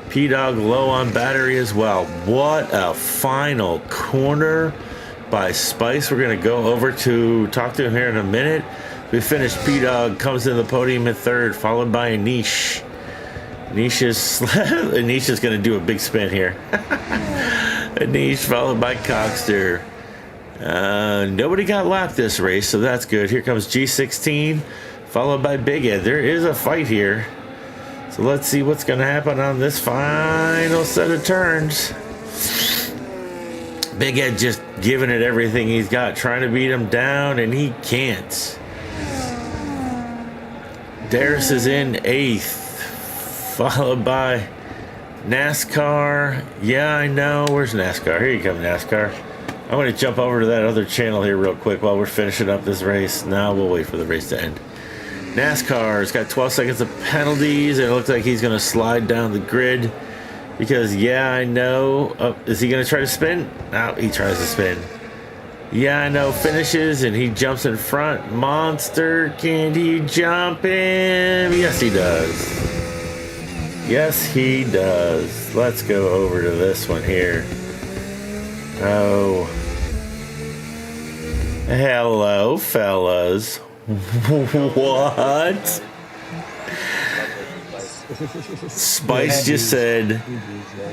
P-Dog low on battery as well. What a final corner by Spice. We're going to go over to talk to him here in a minute. We finished. P-Dog comes in the podium in third, followed by Anish. Anish is going to do a big spin here. Anish followed by Cockster. Nobody got lapped this race, so that's good. Here comes G16, followed by Big Ed. There is a fight here. So let's see what's going to happen on this final set of turns. Big Ed just giving it everything he's got, trying to beat him down, and he can't. Darius is in 8th, followed by NASCAR. Yeah, I know. Where's NASCAR? Here you come, NASCAR. I'm going to jump over to that other channel here real quick while we're finishing up this race. Now we'll wait for the race to end. NASCAR's got 12 seconds of penalties, and it looks like he's going to slide down the grid because, yeah, I know. Oh, is he going to try to spin? No, he tries to spin. Yeah, I know. Finishes, and he jumps in front. Monster, can he jump him? Yes, he does. Yes, he does. Let's go over to this one here. Oh. Hello, fellas. What? Spice just said,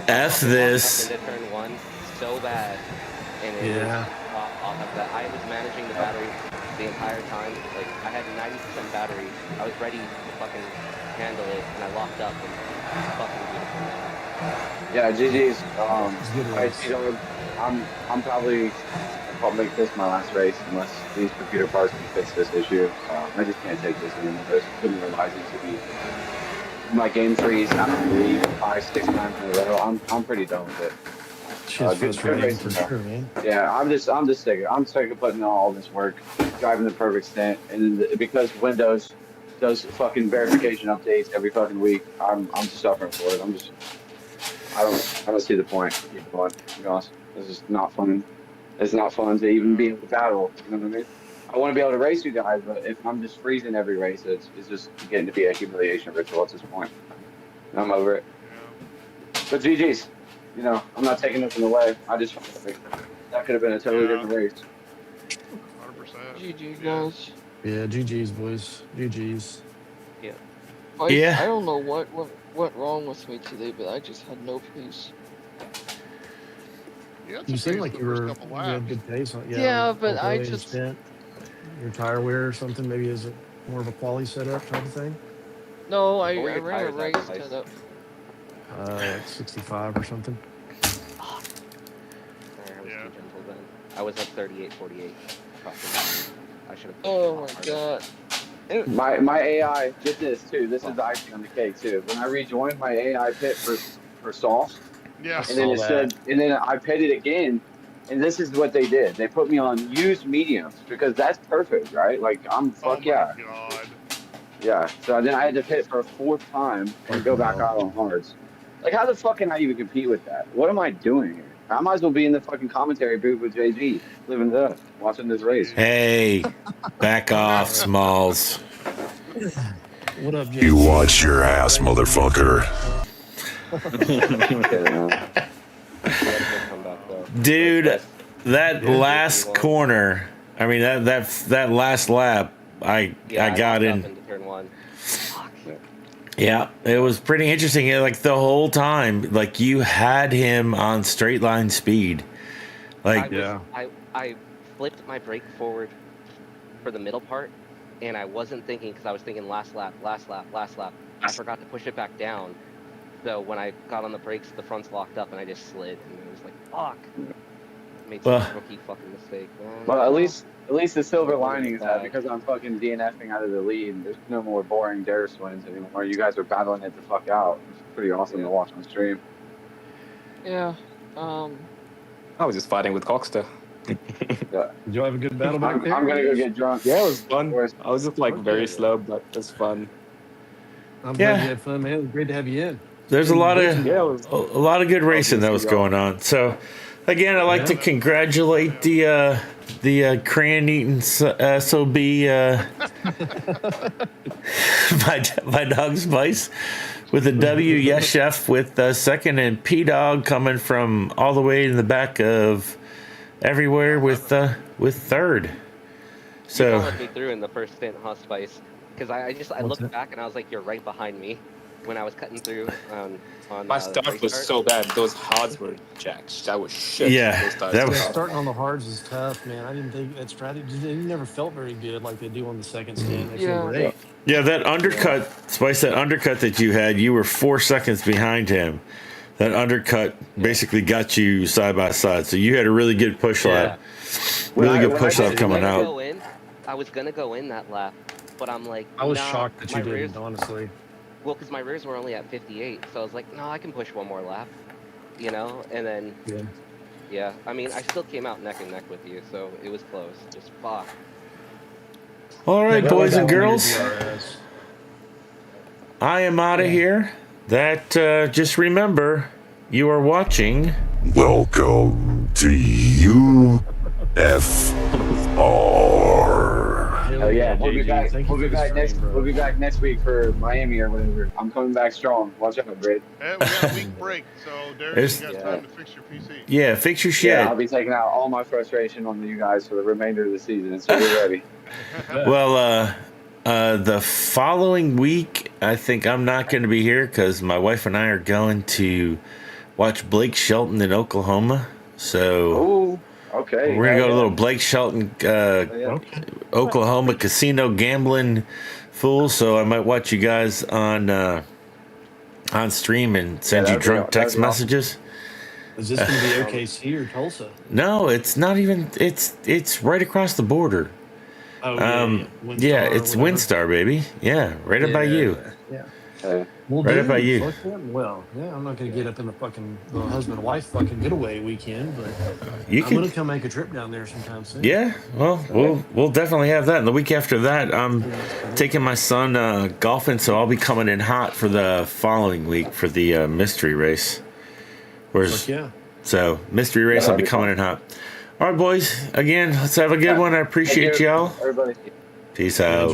F this. Into turn one so bad. And it was off of that. I was managing the battery the entire time. Like, I had 90% battery. I was ready to fucking handle it, and I locked up, and fucking beautiful. Yeah, GG's. I'm probably, I'll make this my last race unless these computer parts can fix this issue. I just can't take this anymore. There's been realizing to be my game freeze after the lead 5-6 times in a row. I'm pretty done with it. Shit's frustrating for sure, man. Yeah, I'm just sick. I'm sick of putting in all this work, driving the perfect stint, and because Windows does fucking verification updates every fucking week, I'm just suffering for it. I don't see the point. Keep going. To be honest, it's just not fun. It's not fun to even be in the battle. You know what I mean? I want to be able to race you guys, but if I'm just freezing every race, it's just getting to be a humiliation ritual at this point. And I'm over it. But GG's. You know, I'm not taking nothing away. I just that could have been a totally different race. 100%. GG guys. Yeah, GG's boys. GG's. Yeah. I don't know what went wrong with me today, but I just had no peace. You seem like you had good pace. Yeah, but I just spent your tire wear or something. Maybe is it more of a quali setup type of thing? No, I ran a race setup. Like 65 or something. I was too gentle then. I was at 38-48. I should have. Oh my god. My AI did this too. This is the icing on the cake too. When I rejoined my AI pit for sauce, yeah, and then it said, and then I pitted again, and this is what they did. They put me on used mediums because that's perfect, right? Like fuck yeah. God. Yeah. So then I had to pit for a 4th time and go back out on hards. Like, how the fuck can I even compete with that? What am I doing here? I might as well be in the fucking commentary booth with JG, living it up, watching this race. Hey, back off, Smalls. What up, JG? You watch your ass, motherfucker. Dude, that last corner, I mean, that last lap, I got in. Turn one. Yeah, it was pretty interesting. Like the whole time, like you had him on straight line speed. Like I flipped my brake forward for the middle part, and I wasn't thinking because I was thinking last lap. I forgot to push it back down. So when I got on the brakes, the front's locked up, and I just slid, and it was like fuck. Made some rookie fucking mistake. Well, at least the silver lining is that because I'm fucking DNFing out of the lead, there's no more boring Darius wins anymore. You guys are battling it the fuck out. It's pretty awesome to watch on stream. Yeah. I was just fighting with Coxter. Yeah. Did you have a good battle back I'm there? gonna go get drunk. Yeah, it was fun. Boys. I was just like very Okay. slow, but it was fun. I'm glad you Yeah, had fun, man. It was great to have you in. there's a Been lot way of too Yeah, it long. was. a lot of good I was racing that missing was y'all. going on. So, again, I'd like Yeah. to congratulate the crayon eating SOB my dog Spice with a W. Yes, chef with second, and P Dog coming from all the way in the back of everywhere with third. You So followed me through in the first stint, huh, Spice? Because I What's looked that? back and I was like, you're right behind me when I was cutting through on My start was restart. so bad. Those hards were jacked. That was shit. yeah, Those tires that were was Yeah, tough. starting on the hards is tough, man. I didn't think that strategy. They never felt very good like they do on the second stand. They feel Yeah. great. yeah that undercut Spice. That undercut that you had, you were 4 seconds behind him. That undercut basically got you side by side, so you had a really good push lap. Really good push lap coming out. I was gonna go in that lap, but I'm like, I was nah, shocked that my you rears. didn't, honestly. Well, because my rears were only at 58, so I was like, no, I can push one more lap, you know. And then, yeah, I mean, I still came out neck and neck with you, so it was close. Just fuck. All right, Yeah, boys that and was girls, DRS. I am out of here. That just remember, you are watching. Welcome to UFR. Oh yeah, we'll be JG. back. Thank you We'll be for the back stream, next. bro. We'll be back next week for Miami or whatever. I'm coming back strong. Watch out, Grid. Hey, we got a week break, so Darius, you got time to fix your PC. Yeah, fix your shit. Yeah, I'll be taking out all my frustration on you guys for the remainder of the season, so we're ready. Well, the following week, I think I'm not going to be here because my wife and I are going to watch Blake Shelton in Oklahoma. So Ooh, okay. we're gonna go to a little Blake Shelton, Oklahoma casino gambling fool. So I might watch you guys on stream and send you drunk text messages. Is this going to be OKC or Tulsa? No, it's not even. It's right across the border. Oh, yeah, it's Windstar, baby. Yeah, right up by you. Yeah. Well, right up by you. Fuck them. Well, yeah, I'm not going to get up in the fucking husband-wife fucking getaway weekend, but I'm going to come make a trip down there sometime soon. Yeah, well, we'll definitely have that. And the week after that, I'm taking my son golfing, so I'll be coming in hot for the following week for the mystery race. So mystery race, I'll be coming in hot. All right, boys. Again, let's have a good one. I appreciate y'all. Everybody. Peace out.